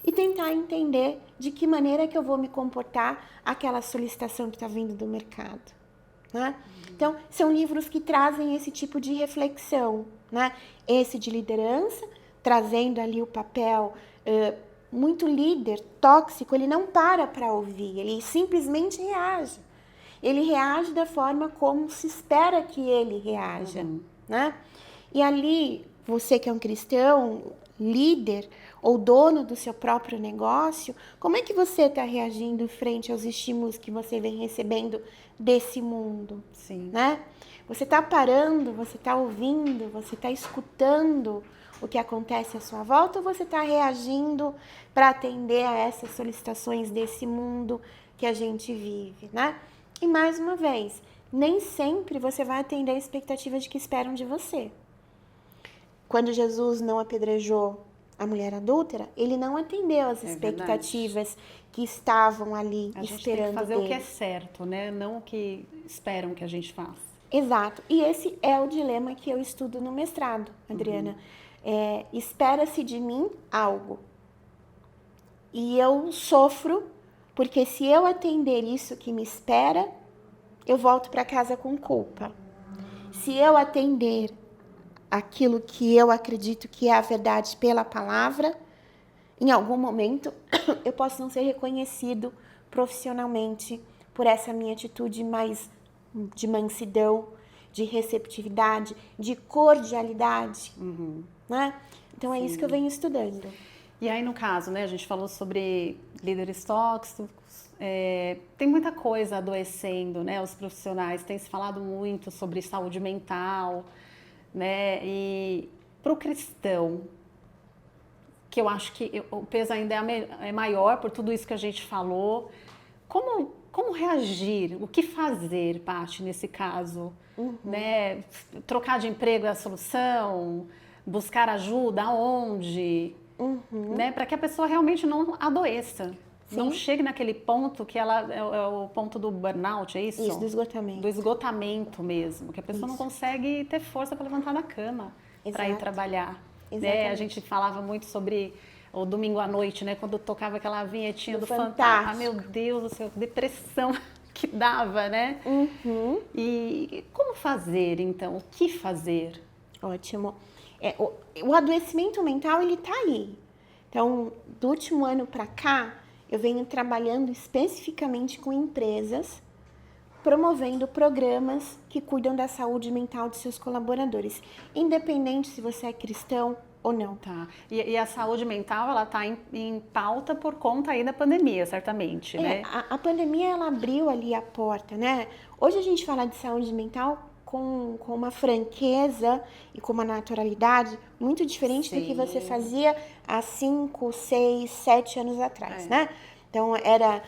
Speaker 2: e tentar entender de que maneira que eu vou me comportar aquela solicitação que está vindo do mercado, né? Então, são livros que trazem esse tipo de reflexão, né? Esse de liderança, trazendo ali o papel muito líder, tóxico, ele não para ouvir, ele simplesmente reage. Ele reage da forma como se espera que ele reaja, né? E ali, você que é um cristão, líder ou dono do seu próprio negócio, como é que você está reagindo frente aos estímulos que você vem recebendo desse mundo?
Speaker 1: Sim.
Speaker 2: Né? Você está parando, você está ouvindo, você está escutando o que acontece à sua volta ou você está reagindo para atender a essas solicitações desse mundo que a gente vive, né? E mais uma vez, nem sempre você vai atender a expectativa de que esperam de você. Quando Jesus não apedrejou a mulher adúltera, ele não atendeu as expectativas que estavam ali
Speaker 1: a gente
Speaker 2: esperando
Speaker 1: tem que fazer
Speaker 2: dele.
Speaker 1: o que é certo, né? Não o que esperam que a gente faça.
Speaker 2: Exato. E esse é o dilema que eu estudo no mestrado, Adriana. Espera-se de mim algo. E eu sofro, porque se eu atender isso que me espera, eu volto para casa com culpa. Se eu atender aquilo que eu acredito que é a verdade pela palavra, em algum momento eu posso não ser reconhecido profissionalmente por essa minha atitude mais de mansidão, de receptividade, de cordialidade, né? Então é isso que eu venho estudando.
Speaker 1: E aí, no caso, né, a gente falou sobre líderes tóxicos, tem muita coisa adoecendo, né? Os profissionais têm se falado muito sobre saúde mental, né? E para o cristão, que eu acho que o peso ainda é maior por tudo isso que a gente falou, como reagir? O que fazer, Paty, nesse caso? Né? Trocar de emprego é a solução? Buscar ajuda aonde? Né? Para que a pessoa realmente não adoeça. Sim. Não chegue naquele ponto que ela é o ponto do burnout, é isso?
Speaker 2: Isso, do esgotamento.
Speaker 1: Do esgotamento mesmo, que a pessoa não consegue ter força para levantar da cama para ir trabalhar. Né? A gente falava muito sobre o domingo à noite, né? Quando tocava aquela vinhetinha do Fantástico. Ah, meu Deus do céu, depressão que dava, né? E como fazer, então? O que fazer?
Speaker 2: Ótimo. O adoecimento mental, ele tá aí. Então, do último ano para cá, eu venho trabalhando especificamente com empresas, promovendo programas que cuidam da saúde mental de seus colaboradores, independente se você é cristão ou não.
Speaker 1: Tá. E a saúde mental, ela tá em pauta por conta aí da pandemia, certamente, né?
Speaker 2: A pandemia, ela abriu ali a porta, né? Hoje a gente fala de saúde mental com uma franqueza e com uma naturalidade muito diferente do que você fazia há 5, 6, 7 anos atrás, né? Então, era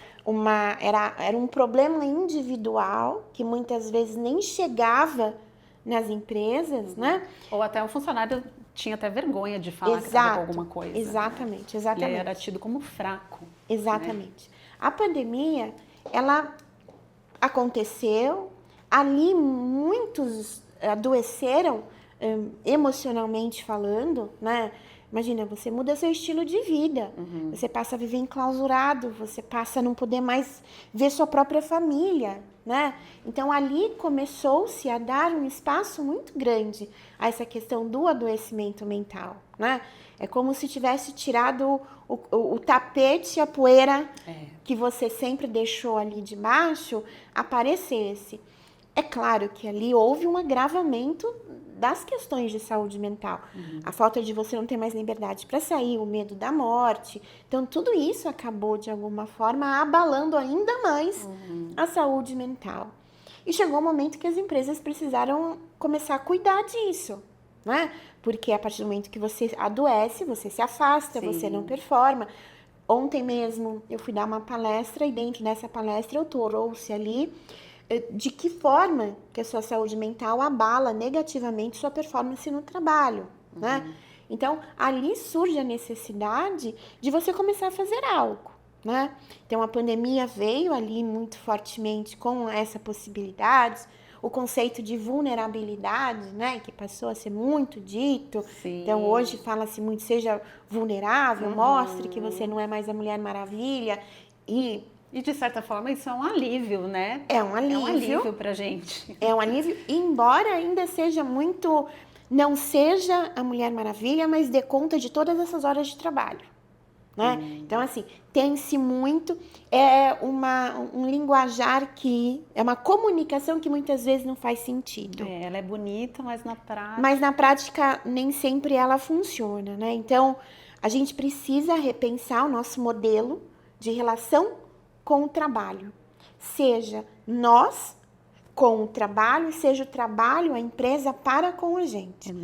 Speaker 2: um problema individual que muitas vezes nem chegava nas empresas, né?
Speaker 1: Ou até o funcionário tinha até vergonha de falar que estava com alguma coisa.
Speaker 2: Exatamente.
Speaker 1: Ele era tido como fraco.
Speaker 2: Exatamente. Né? A pandemia, ela aconteceu, ali muitos adoeceram emocionalmente falando, né? Imagina, você muda seu estilo de vida, você passa a viver enclausurado, você passa a não poder mais ver sua própria família, né? Então, ali começou-se a dar um espaço muito grande a essa questão do adoecimento mental, né? É como se tivesse tirado o tapete, a poeira que você sempre deixou ali debaixo, aparecesse. É claro que ali houve um agravamento das questões de saúde mental. A falta de você não ter mais liberdade para sair, o medo da morte. Então, tudo isso acabou, de alguma forma, abalando ainda mais a saúde mental. E chegou o momento que as empresas precisaram começar a cuidar disso, né? Porque a partir do momento que você adoece, você se afasta, você não performa. Ontem mesmo, eu fui dar uma palestra e dentro dessa palestra eu trouxe ali de que forma que a sua saúde mental abala negativamente sua performance no trabalho, né? Então, ali surge a necessidade de você começar a fazer algo, né? Então, a pandemia veio ali muito fortemente com essa possibilidade. o conceito de vulnerabilidade, né, que passou a ser muito dito.
Speaker 1: Sim.
Speaker 2: Então, hoje fala-se muito, seja vulnerável, mostre que você não é mais a Mulher Maravilha. E
Speaker 1: de certa forma isso é um alívio, né?
Speaker 2: é um alívio.
Speaker 1: É um alívio pra gente.
Speaker 2: É um alívio, embora ainda seja muito... Não seja a Mulher Maravilha, mas dê conta de todas essas horas de trabalho. Né? Então, assim, tem-se muito, um linguajar que, é uma comunicação que muitas vezes não faz sentido.
Speaker 1: Ela é bonita, mas na prática...
Speaker 2: Mas na prática nem sempre ela funciona, né? Então, a gente precisa repensar o nosso modelo de relação com o trabalho. Seja nós com o trabalho, seja o trabalho, a empresa para com a gente.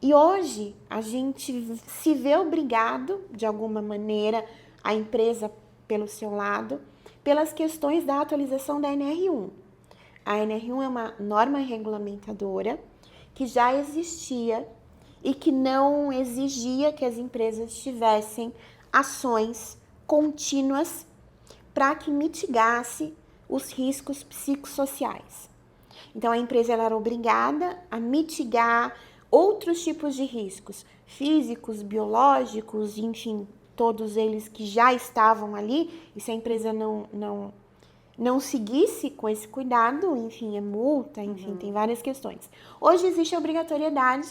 Speaker 2: E hoje a gente se vê obrigado, de alguma maneira, a empresa pelo seu lado, pelas questões da atualização da NR1. A NR1 é uma norma regulamentadora que já existia e que não exigia que as empresas tivessem ações contínuas para que mitigasse os riscos psicossociais. Então, a empresa ela era obrigada a mitigar outros tipos de riscos, físicos, biológicos, enfim, todos eles que já estavam ali, e se a empresa não seguisse com esse cuidado, enfim, é multa, enfim, tem várias questões. Hoje existe a obrigatoriedade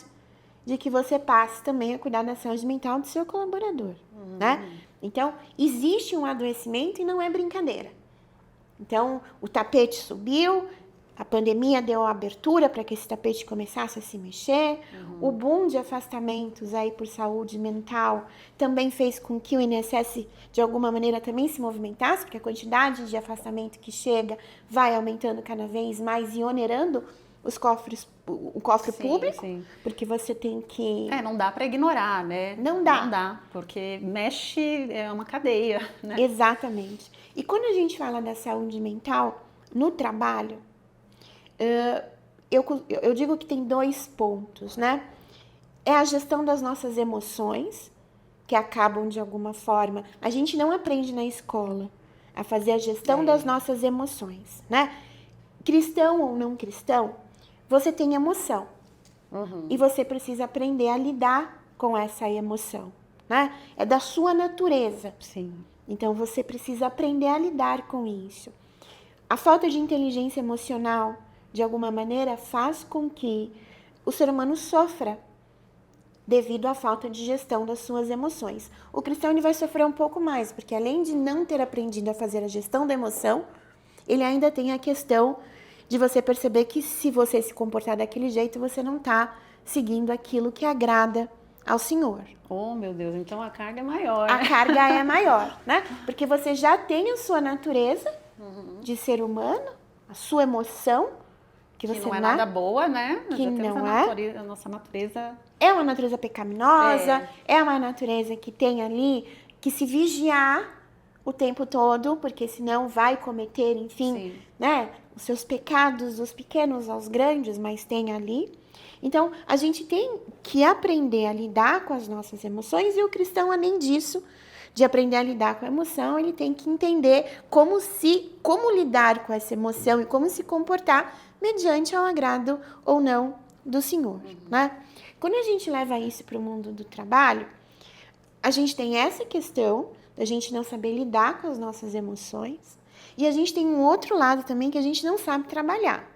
Speaker 2: de que você passe também a cuidar da saúde mental do seu colaborador, né? Então, existe um adoecimento e não é brincadeira. Então, o tapete subiu, a pandemia deu a abertura para que esse tapete começasse a se mexer. O boom de afastamentos aí por saúde mental também fez com que o INSS, de alguma maneira, também se movimentasse, porque a quantidade de afastamento que chega vai aumentando cada vez mais e onerando o cofre público, porque você tem que...
Speaker 1: não dá para ignorar, né?
Speaker 2: Não dá.
Speaker 1: Não dá, porque mexe, é uma cadeia, né?
Speaker 2: Exatamente. E quando a gente fala da saúde mental no trabalho, eu digo que tem 2 pontos, né? É a gestão das nossas emoções, que acabam de alguma forma... A gente não aprende na escola a fazer a gestão das nossas emoções, né? Cristão ou não cristão, você tem emoção. E você precisa aprender a lidar com essa emoção, né? É da sua natureza.
Speaker 1: Sim.
Speaker 2: Então, você precisa aprender a lidar com isso. A falta de inteligência emocional, de alguma maneira, faz com que o ser humano sofra devido à falta de gestão das suas emoções. O cristão ele vai sofrer um pouco mais, porque além de não ter aprendido a fazer a gestão da emoção, ele ainda tem a questão de você perceber que se você se comportar daquele jeito, você não está seguindo aquilo que agrada ao Senhor.
Speaker 1: Oh, meu Deus, então a carga é maior.
Speaker 2: A carga é maior, né? Porque você já tem a sua natureza de ser humano, a sua emoção, que você
Speaker 1: não é nada boa, né?
Speaker 2: Que
Speaker 1: já
Speaker 2: não
Speaker 1: a nossa natureza...
Speaker 2: É uma natureza pecaminosa, é uma natureza que tem ali que se vigiar o tempo todo, porque senão vai cometer, enfim, né? Os seus pecados, dos pequenos aos grandes, mas tem ali. Então, a gente tem que aprender a lidar com as nossas emoções e o cristão, além disso, de aprender a lidar com a emoção, ele tem que entender como lidar com essa emoção e como se comportar mediante ao agrado ou não do Senhor, né? Quando a gente leva isso para o mundo do trabalho, a gente tem essa questão da gente não saber lidar com as nossas emoções e a gente tem um outro lado também que a gente não sabe trabalhar.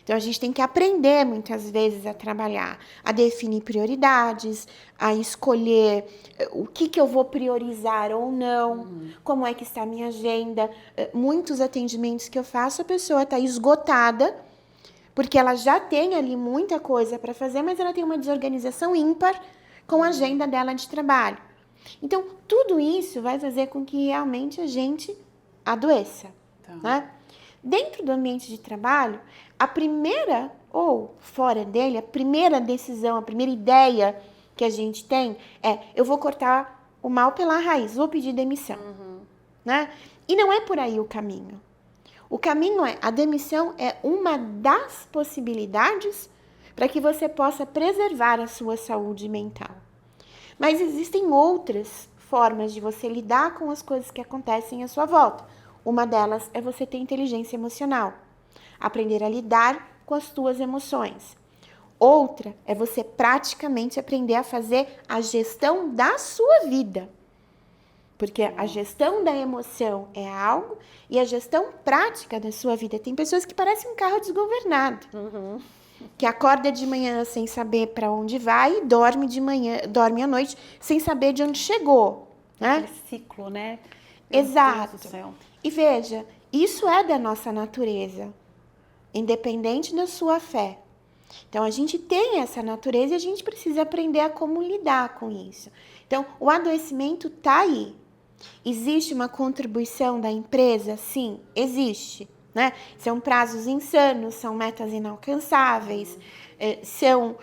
Speaker 2: Então, a gente tem que aprender, muitas vezes, a trabalhar, a definir prioridades, a escolher o que eu vou priorizar ou não, como é que está a minha agenda. Muitos atendimentos que eu faço, a pessoa está esgotada, porque ela já tem ali muita coisa para fazer, mas ela tem uma desorganização ímpar com a agenda dela de trabalho. Então, tudo isso vai fazer com que realmente a gente adoeça, né? Dentro do ambiente de trabalho, a primeira, ou fora dele, a primeira decisão, a primeira ideia que a gente tem é: eu vou cortar o mal pela raiz, vou pedir demissão. Né? E não é por aí o caminho. O caminho a demissão é uma das possibilidades para que você possa preservar a sua saúde mental. Mas existem outras formas de você lidar com as coisas que acontecem à sua volta. Uma delas é você ter inteligência emocional. aprender a lidar com as tuas emoções. Outra é você praticamente aprender a fazer a gestão da sua vida. Porque a gestão da emoção é algo e a gestão prática da sua vida. Tem pessoas que parecem um carro desgovernado. Que acorda de manhã sem saber para onde vai e dorme à noite sem saber de onde chegou. Né?
Speaker 1: Aquele ciclo, né?
Speaker 2: Exato. E veja, isso é da nossa natureza, independente da sua fé. Então, a gente tem essa natureza e a gente precisa aprender a como lidar com isso. Então, o adoecimento está aí. Existe uma contribuição da empresa? Sim, existe. Né? São prazos insanos, são metas inalcançáveis, são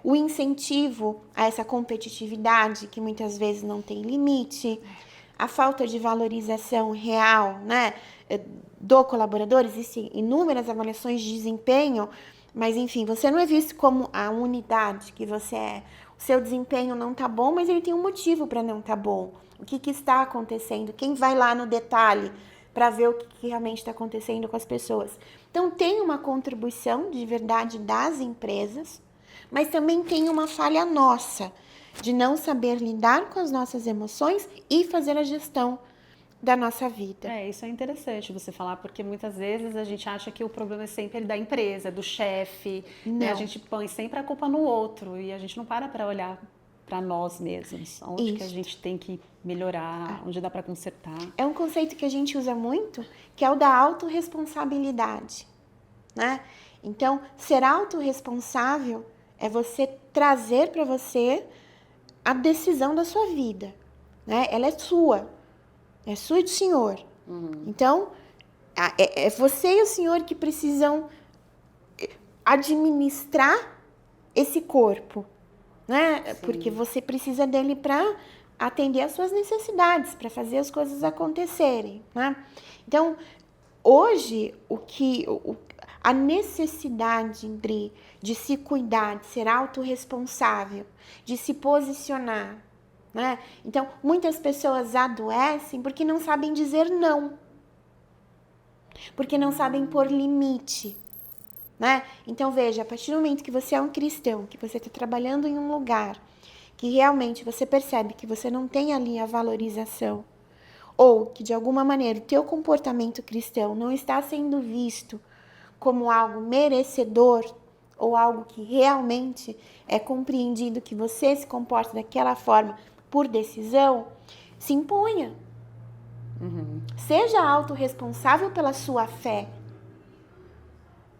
Speaker 2: o incentivo a essa competitividade que muitas vezes não tem limite, a falta de valorização real, né, do colaborador. Existem inúmeras avaliações de desempenho, mas enfim, você não é visto como a unidade que você é. O seu desempenho não está bom, mas ele tem um motivo para não estar bom. O que está acontecendo? Quem vai lá no detalhe para ver o que realmente está acontecendo com as pessoas? Então, tem uma contribuição de verdade das empresas, mas também tem uma falha nossa de não saber lidar com as nossas emoções e fazer a gestão da nossa vida.
Speaker 1: Isso é interessante você falar, porque muitas vezes a gente acha que o problema é sempre da empresa, do chefe, né? A gente põe sempre a culpa no outro e a gente não para olhar para nós mesmos, onde que a gente tem que melhorar, onde dá para consertar.
Speaker 2: É um conceito que a gente usa muito, que é o da autorresponsabilidade, né? Então, ser autorresponsável é você trazer para você a decisão da sua vida, né? Ela é sua e do Senhor. Então, é você e o Senhor que precisam administrar esse corpo, né? Sim. Porque você precisa dele para atender às suas necessidades, para fazer as coisas acontecerem, né? Então, hoje, a necessidade de se cuidar, de ser autorresponsável, de se posicionar, né? Então, muitas pessoas adoecem porque não sabem dizer não, porque não sabem pôr limite, né? Então, veja, a partir do momento que você é um cristão, que você está trabalhando em um lugar que realmente você percebe que você não tem ali a valorização, ou que de alguma maneira o teu comportamento cristão não está sendo visto como algo merecedor, ou algo que realmente é compreendido que você se comporta daquela forma por decisão, se imponha. Seja autorresponsável pela sua fé.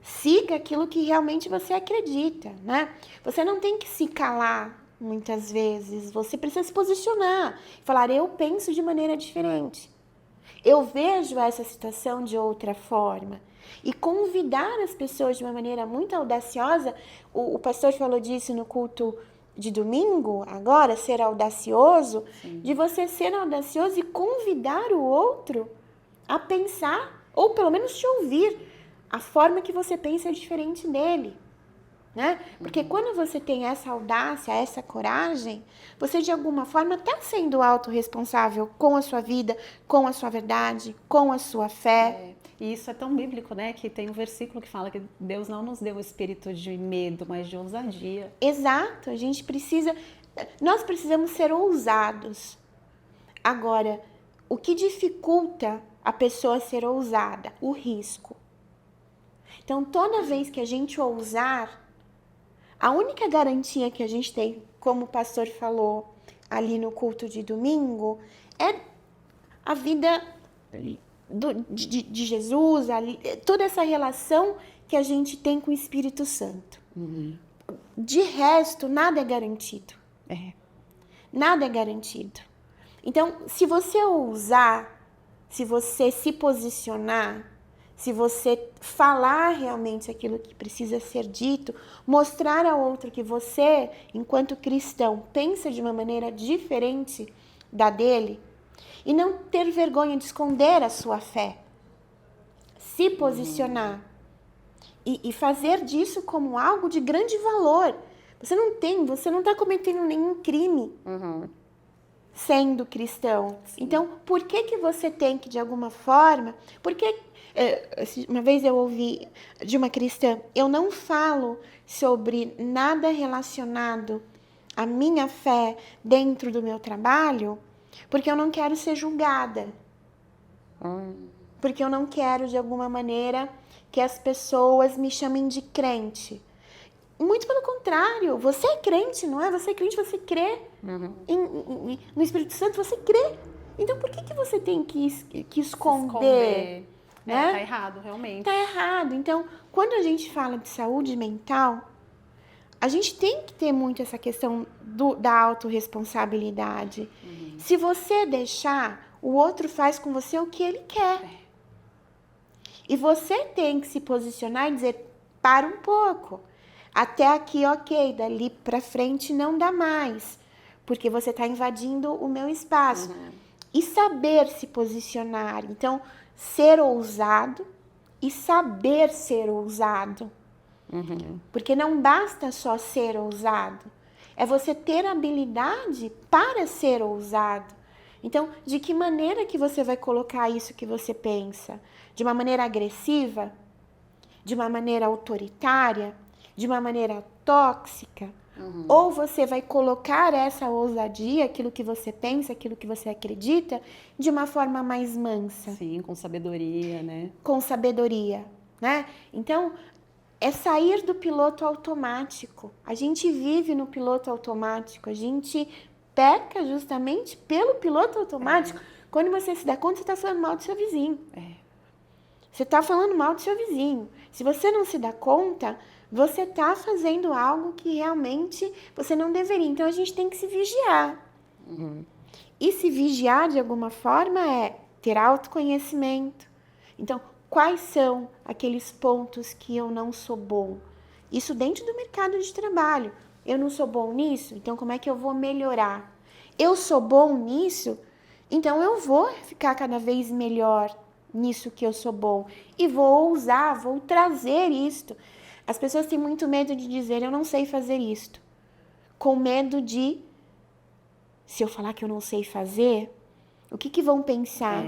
Speaker 2: Siga aquilo que realmente você acredita, né? Você não tem que se calar muitas vezes, você precisa se posicionar, falar, eu penso de maneira diferente, eu vejo essa situação de outra forma, e convidar as pessoas de uma maneira muito audaciosa. O pastor falou disso no culto de domingo, agora, ser audacioso. Sim. De você ser audacioso e convidar o outro a pensar, ou pelo menos te ouvir. A forma que você pensa é diferente dele, né? Porque quando você tem essa audácia, essa coragem, você de alguma forma está sendo autorresponsável com a sua vida, com a sua verdade, com a sua fé.
Speaker 1: E isso é tão bíblico, né? Que tem um versículo que fala que Deus não nos deu o espírito de medo, mas de ousadia.
Speaker 2: Exato, nós precisamos ser ousados. Agora, o que dificulta a pessoa ser ousada? O risco. Então, toda vez que a gente ousar, a única garantia que a gente tem, como o pastor falou ali no culto de domingo, é a vida de Jesus, toda essa relação que a gente tem com o Espírito Santo. De resto, nada é garantido. Nada é garantido. Então, se você ousar, se você se posicionar, se você falar realmente aquilo que precisa ser dito, mostrar ao outro que você, enquanto cristão, pensa de uma maneira diferente da dele, e não ter vergonha de esconder a sua fé, se posicionar e fazer disso como algo de grande valor. Você não está cometendo nenhum crime. sendo cristão. Sim. Então, por que você tem que, de alguma forma... Porque uma vez eu ouvi de uma cristã, eu não falo sobre nada relacionado à minha fé dentro do meu trabalho, porque eu não quero ser julgada. Porque eu não quero, de alguma maneira, que as pessoas me chamem de crente. Muito pelo contrário, você é crente, não é? Você é crente, você crê no Espírito Santo, você crê. Então, por que você tem que esconder? Né?
Speaker 1: Tá errado, realmente.
Speaker 2: Tá errado. Então, quando a gente fala de saúde mental, a gente tem que ter muito essa questão da autorresponsabilidade. Se você deixar, o outro faz com você o que ele quer. E você tem que se posicionar e dizer, para um pouco. Até aqui, ok, dali pra frente não dá mais. Porque você está invadindo o meu espaço. E saber se posicionar. Então, ser ousado e saber ser ousado. Porque não basta só ser ousado. É você ter habilidade para ser ousado. Então, de que maneira que você vai colocar isso que você pensa? De uma maneira agressiva? De uma maneira autoritária? De uma maneira tóxica? Ou você vai colocar essa ousadia, aquilo que você pensa, aquilo que você acredita, de uma forma mais mansa?
Speaker 1: Sim, com sabedoria, né?
Speaker 2: Com sabedoria, né? Então, é sair do piloto automático. A gente vive no piloto automático, a gente peca justamente pelo piloto automático. Quando você se dá conta, você está falando mal do seu vizinho. Você está falando mal do seu vizinho. Se você não se dá conta, você está fazendo algo que realmente você não deveria. Então, a gente tem que se vigiar. E se vigiar, de alguma forma, é ter autoconhecimento. Então, quais são aqueles pontos que eu não sou bom? Isso dentro do mercado de trabalho. Eu não sou bom nisso, então como é que eu vou melhorar? Eu sou bom nisso, então eu vou ficar cada vez melhor nisso que eu sou bom. E vou ousar, vou trazer isto. As pessoas têm muito medo de dizer, eu não sei fazer isto. Com medo de, se eu falar que eu não sei fazer, o que vão pensar?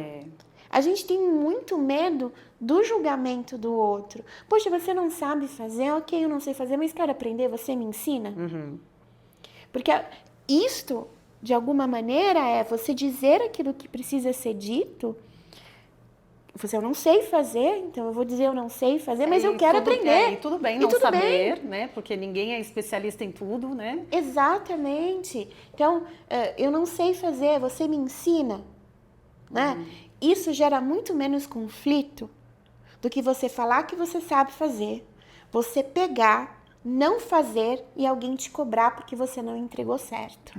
Speaker 2: A gente tem muito medo do julgamento do outro. Poxa, você não sabe fazer? Ok, eu não sei fazer, mas quero aprender, você me ensina? Porque isto, de alguma maneira, é você dizer aquilo que precisa ser dito. Eu não sei fazer, então eu vou dizer eu não sei fazer, mas eu quero aprender.
Speaker 1: E tudo bem não saber, né? Porque ninguém é especialista em tudo, né?
Speaker 2: Exatamente. Então, eu não sei fazer, você me ensina, né? Isso gera muito menos conflito do que você falar que você sabe fazer, você pegar, não fazer e alguém te cobrar porque você não entregou certo.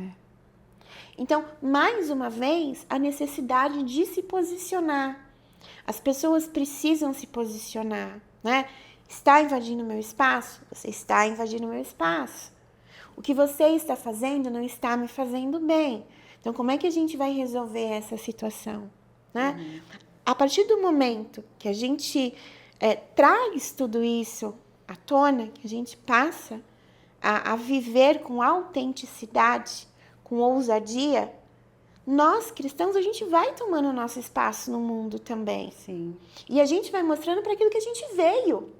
Speaker 2: Então, mais uma vez, a necessidade de se posicionar. As pessoas precisam se posicionar, né? Está invadindo meu espaço? Você está invadindo meu espaço. O que você está fazendo não está me fazendo bem. Então, como é que a gente vai resolver essa situação? Né? A partir do momento que a gente traz tudo isso à tona, que a gente passa a viver com autenticidade, com ousadia, nós, cristãos, a gente vai tomando o nosso espaço no mundo também.
Speaker 1: Sim.
Speaker 2: E a gente vai mostrando para aquilo que a gente veio.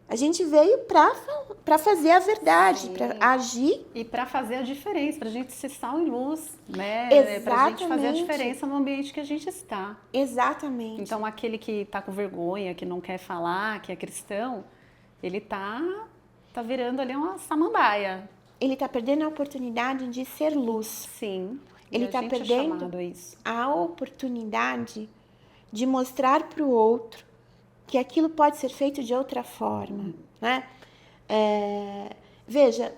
Speaker 2: A gente veio para fazer a verdade, para agir.
Speaker 1: E para fazer a diferença, para a gente ser sal e luz, né?
Speaker 2: Exatamente.
Speaker 1: Para a gente fazer a diferença no ambiente que a gente está.
Speaker 2: Exatamente.
Speaker 1: Então, aquele que está com vergonha, que não quer falar, que é cristão, ele tá virando ali uma samambaia.
Speaker 2: Ele está perdendo a oportunidade de ser luz.
Speaker 1: Sim.
Speaker 2: Ele está perdendo a oportunidade de mostrar para o outro que aquilo pode ser feito de outra forma, né? Veja,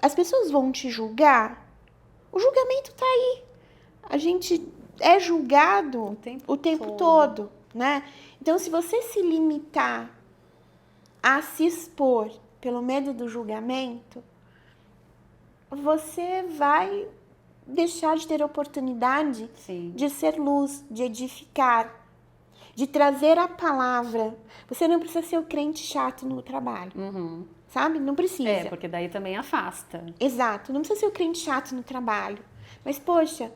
Speaker 2: as pessoas vão te julgar, o julgamento está aí. A gente é julgado o tempo todo, né? Então, se você se limitar a se expor pelo medo do julgamento, você vai deixar de ter oportunidade de ser luz, de edificar, de trazer a palavra. Você não precisa ser o crente chato no trabalho, sabe? Não precisa.
Speaker 1: Porque daí também afasta.
Speaker 2: Exato, não precisa ser o crente chato no trabalho. Mas, poxa,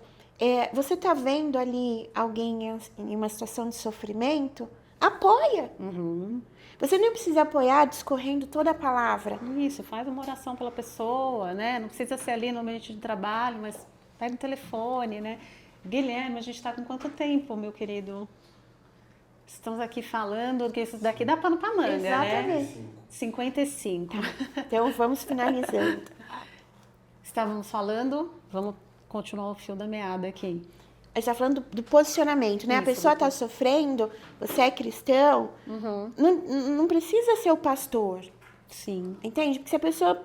Speaker 2: você tá vendo ali alguém em uma situação de sofrimento? Apoia. Você não precisa apoiar discorrendo toda a palavra.
Speaker 1: Isso, faz uma oração pela pessoa, né? Não precisa ser ali no ambiente de trabalho, mas pega o telefone, né? Guilherme, a gente está com quanto tempo, meu querido? Estamos aqui falando que isso daqui dá pano pra manga,
Speaker 2: Exatamente.
Speaker 1: né? 55.
Speaker 2: Então, vamos finalizando.
Speaker 1: Estávamos falando, vamos continuar o fio da meada aqui.
Speaker 2: A gente tá falando do posicionamento, né?
Speaker 1: Isso,
Speaker 2: a pessoa tá sofrendo, você é cristão, não precisa ser o pastor,
Speaker 1: Sim.
Speaker 2: entende? Porque se a pessoa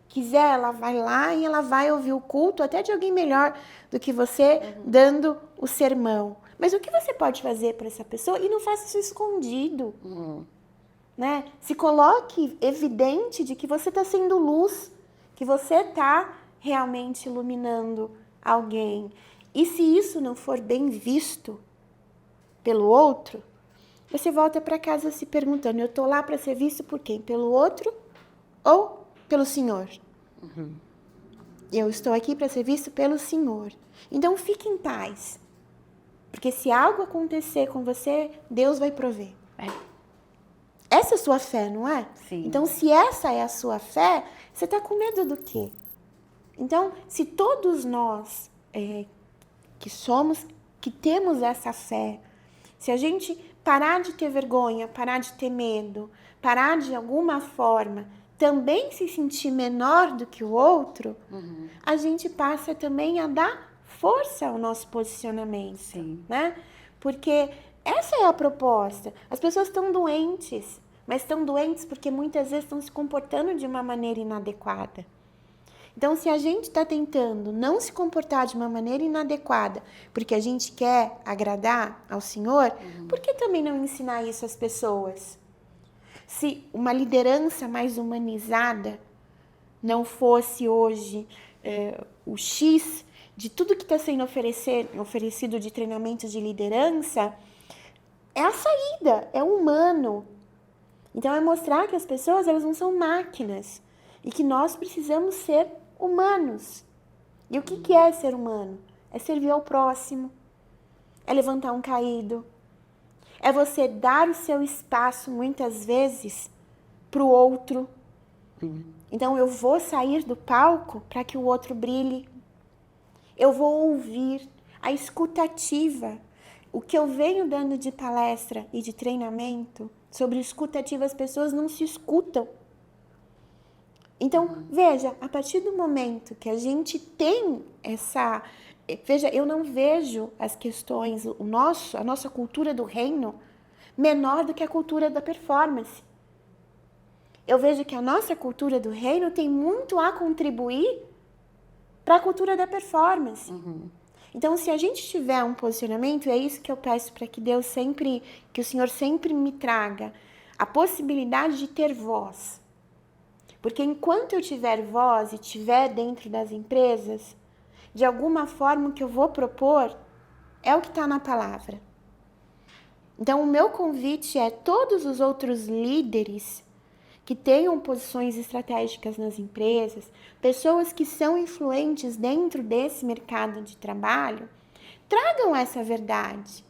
Speaker 2: quiser, ela vai lá e ela vai ouvir o culto até de alguém melhor do que você, dando o sermão. Mas o que você pode fazer para essa pessoa? E não faça isso escondido, né? Se coloque evidente de que você está sendo luz, que você está realmente iluminando alguém. E se isso não for bem visto pelo outro, você volta para casa se perguntando, eu estou lá para ser visto por quem? Pelo outro ou pelo Senhor? Eu estou aqui para ser visto pelo Senhor. Então fique em paz. Porque se algo acontecer com você, Deus vai prover. Essa é a sua fé, não é?
Speaker 1: Sim.
Speaker 2: Então, se essa é a sua fé, você está com medo do quê? Então, se todos nós que temos essa fé, se a gente parar de ter vergonha, parar de ter medo, parar de alguma forma também se sentir menor do que o outro, a gente passa também a dar força ao nosso posicionamento.
Speaker 1: Sim.
Speaker 2: Né? Porque essa é a proposta. As pessoas estão doentes, mas estão doentes porque muitas vezes estão se comportando de uma maneira inadequada. Então, se a gente está tentando não se comportar de uma maneira inadequada porque a gente quer agradar ao Senhor, por que também não ensinar isso às pessoas? Se uma liderança mais humanizada não fosse hoje o X de tudo que está sendo oferecido de treinamento de liderança, é a saída, é o humano. Então, é mostrar que as pessoas elas não são máquinas e que nós precisamos ser humanos. E o que é ser humano? É servir ao próximo, é levantar um caído, é você dar o seu espaço, muitas vezes, para o outro. Então, eu vou sair do palco para que o outro brilhe. Eu vou ouvir a escutativa. O que eu venho dando de palestra e de treinamento sobre escutativa, as pessoas não se escutam. Então, veja, a partir do momento que a gente tem essa... Veja, eu não vejo as questões, a nossa cultura do reino menor do que a cultura da performance. Eu vejo que a nossa cultura do reino tem muito a contribuir para a cultura da performance. Então, se a gente tiver um posicionamento, é isso que eu peço para que Deus sempre, que o Senhor sempre me traga, a possibilidade de ter voz. Porque enquanto eu tiver voz e estiver dentro das empresas, de alguma forma o que eu vou propor é o que está na palavra. Então, o meu convite é todos os outros líderes que tenham posições estratégicas nas empresas, pessoas que são influentes dentro desse mercado de trabalho, tragam essa verdade.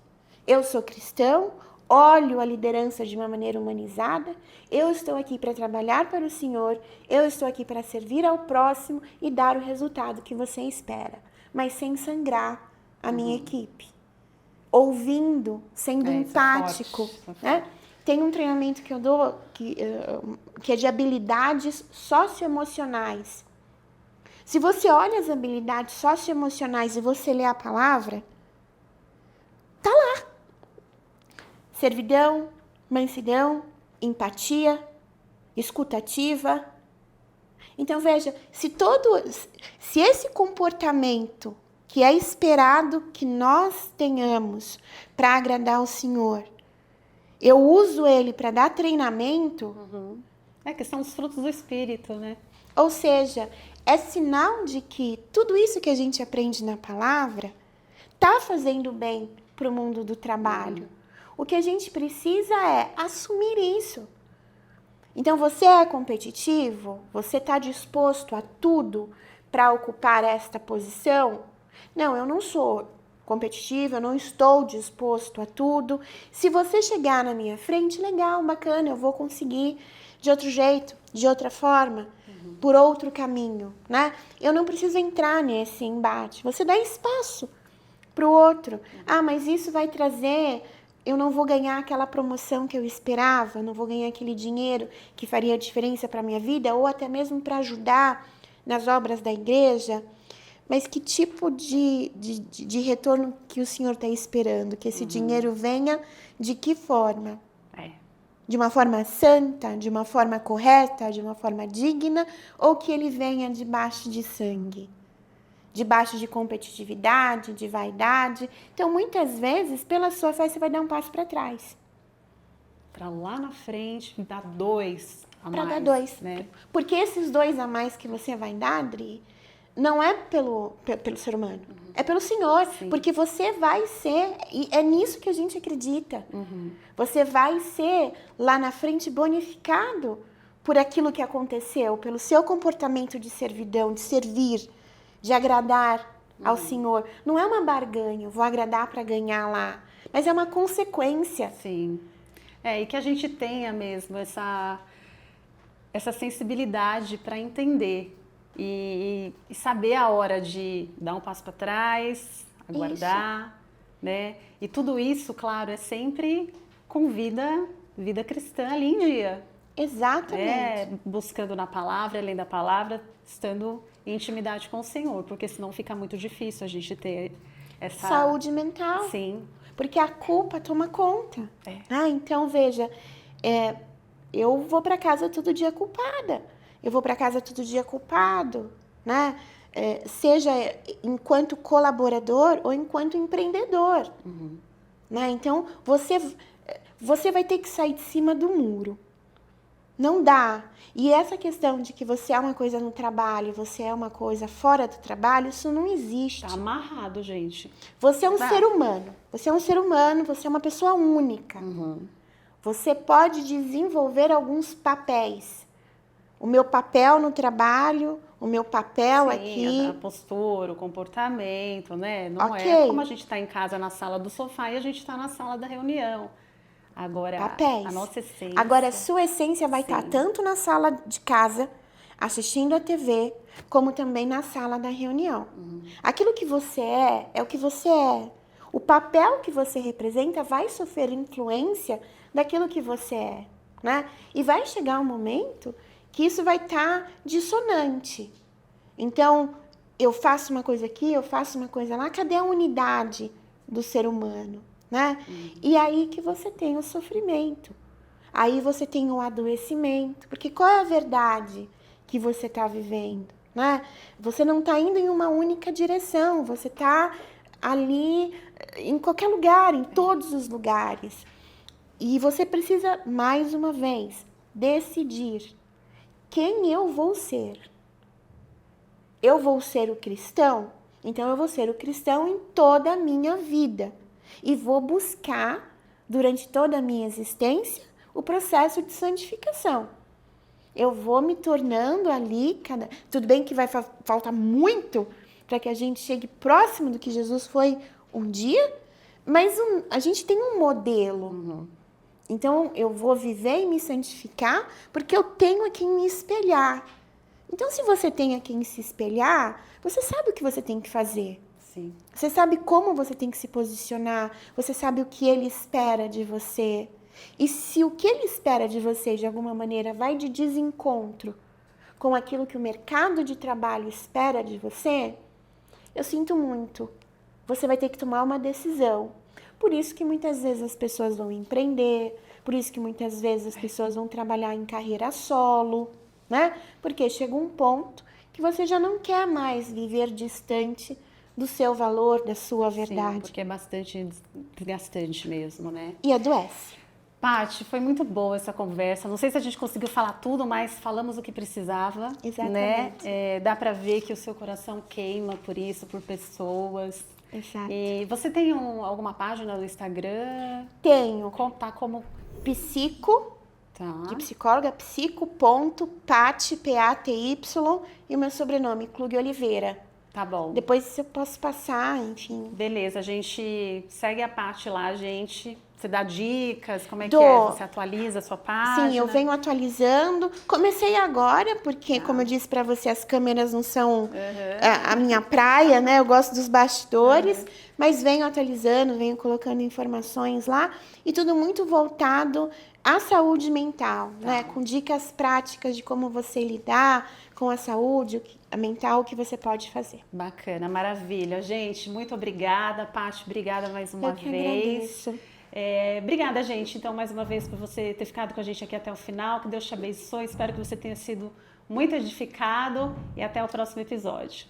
Speaker 2: Eu sou cristão, olho a liderança de uma maneira humanizada, eu estou aqui para trabalhar para o Senhor, eu estou aqui para servir ao próximo e dar o resultado que você espera, mas sem sangrar a minha equipe. Ouvindo, sendo empático, né? Tem um treinamento que eu dou que é de habilidades socioemocionais. Se você olha as habilidades socioemocionais e você lê a palavra, tá lá. Servidão, mansidão, empatia, escutativa. Então veja, se esse comportamento que é esperado que nós tenhamos para agradar ao Senhor, eu uso ele para dar treinamento.
Speaker 1: É que são os frutos do Espírito, né?
Speaker 2: Ou seja, é sinal de que tudo isso que a gente aprende na palavra está fazendo bem para o mundo do trabalho. O que a gente precisa é assumir isso. Então, você é competitivo? Você está disposto a tudo para ocupar esta posição? Não, eu não sou competitiva, eu não estou disposto a tudo. Se você chegar na minha frente, legal, bacana, eu vou conseguir de outro jeito, de outra forma, por outro caminho, né? Eu não preciso entrar nesse embate. Você dá espaço para o outro. Ah, mas isso vai trazer... Eu não vou ganhar aquela promoção que eu esperava, eu não vou ganhar aquele dinheiro que faria diferença para a minha vida, ou até mesmo para ajudar nas obras da igreja. Mas que tipo de retorno que o senhor está esperando? Que esse dinheiro venha de que forma? De uma forma santa, de uma forma correta, de uma forma digna, ou que ele venha debaixo de sangue? Debaixo de competitividade, de vaidade. Então, muitas vezes, pela sua fé, você vai dar um passo para trás.
Speaker 1: Para lá na frente, dar 2 a mais.
Speaker 2: Para dar 2.
Speaker 1: Né?
Speaker 2: Porque esses 2 a mais que você vai dar, Adri, não é pelo ser humano. É pelo Senhor. Sim. Porque você vai ser, e é nisso que a gente acredita. Você vai ser, lá na frente, bonificado por aquilo que aconteceu, pelo seu comportamento de servidão, de servir, de agradar ao Senhor. Não é uma barganha, eu vou agradar para ganhar lá, mas é uma consequência.
Speaker 1: Sim. E que a gente tenha mesmo essa sensibilidade para entender e saber a hora de dar um passo para trás, aguardar, né? E tudo isso, claro, é sempre com vida cristã ali em dia.
Speaker 2: Exatamente.
Speaker 1: Buscando na palavra, além da palavra, estando em intimidade com o Senhor, porque senão fica muito difícil a gente ter essa...
Speaker 2: Saúde mental.
Speaker 1: Sim.
Speaker 2: Porque a culpa toma conta. Então, veja, eu vou para casa todo dia culpada. Eu vou para casa todo dia culpado, né? Seja enquanto colaborador ou enquanto empreendedor. Né? Então, você vai ter que sair de cima do muro. Não dá. E essa questão de que você é uma coisa no trabalho, você é uma coisa fora do trabalho, isso não existe.
Speaker 1: Tá amarrado, gente.
Speaker 2: Você é um ser humano. Você é um ser humano, você é uma pessoa única. Você pode desenvolver alguns papéis. O meu papel no trabalho, o meu papel aqui.
Speaker 1: A postura, o comportamento, né? Não é como a gente está em casa na sala do sofá e a gente está na sala da reunião. Agora,
Speaker 2: papéis.
Speaker 1: A nossa essência...
Speaker 2: Agora, a sua essência vai estar tanto na sala de casa, assistindo a TV, como também na sala da reunião. Aquilo que você é o que você é. O papel que você representa vai sofrer influência daquilo que você é, né? E vai chegar um momento que isso vai estar dissonante. Então, eu faço uma coisa aqui, eu faço uma coisa lá. Cadê a unidade do ser humano? Né? E aí que você tem o sofrimento. Aí você tem o adoecimento. Porque qual é a verdade que você está vivendo? Né? Você não está indo em uma única direção. Você está ali em qualquer lugar, em todos os lugares. E você precisa, mais uma vez, decidir quem eu vou ser. Eu vou ser o cristão? Então eu vou ser o cristão em toda a minha vida. E vou buscar, durante toda a minha existência, o processo de santificação. Eu vou me tornando ali, tudo bem que vai faltar muito para que a gente chegue próximo do que Jesus foi um dia, mas a gente tem um modelo. Então, eu vou viver e me santificar porque eu tenho a quem me espelhar. Então, se você tem a quem se espelhar, você sabe o que você tem que fazer.
Speaker 1: Sim.
Speaker 2: Você sabe como você tem que se posicionar, você sabe o que ele espera de você. E se o que ele espera de você, de alguma maneira, vai de desencontro com aquilo que o mercado de trabalho espera de você, eu sinto muito. Você vai ter que tomar uma decisão. Por isso que muitas vezes as pessoas vão empreender, por isso que muitas vezes as pessoas vão trabalhar em carreira solo, né? Porque chega um ponto que você já não quer mais viver distante do seu valor, da sua verdade.
Speaker 1: Sim, porque é bastante desgastante mesmo, né?
Speaker 2: E adoece.
Speaker 1: Paty, foi muito boa essa conversa. Não sei se a gente conseguiu falar tudo, mas falamos o que precisava.
Speaker 2: Exatamente.
Speaker 1: Né? Dá pra ver que o seu coração queima por isso, por pessoas.
Speaker 2: Exato.
Speaker 1: E você tem alguma página no Instagram?
Speaker 2: Tenho.
Speaker 1: Contar como...
Speaker 2: Psico, de psicóloga, psico.paty, P-A-T-Y, e o meu sobrenome, Klug Oliveira.
Speaker 1: Tá bom.
Speaker 2: Depois eu posso passar, enfim.
Speaker 1: Beleza, a gente segue a parte lá, gente. Você dá dicas, como é que é?
Speaker 2: Dou.
Speaker 1: Você atualiza a sua página?
Speaker 2: Sim, eu venho atualizando. Comecei agora, porque, como eu disse pra você, as câmeras não são a minha praia, né? Eu gosto dos bastidores, mas venho atualizando, venho colocando informações lá e tudo muito voltado à saúde mental, né? Com dicas práticas de como você lidar com a saúde mental, o que você pode fazer.
Speaker 1: Bacana, maravilha. Gente, muito obrigada, Paty, obrigada mais uma
Speaker 2: Eu que
Speaker 1: vez.
Speaker 2: agradeço.
Speaker 1: Obrigada, gente, então, mais uma vez, por você ter ficado com a gente aqui até o final. Que Deus te abençoe. Espero que você tenha sido muito edificado e até o próximo episódio.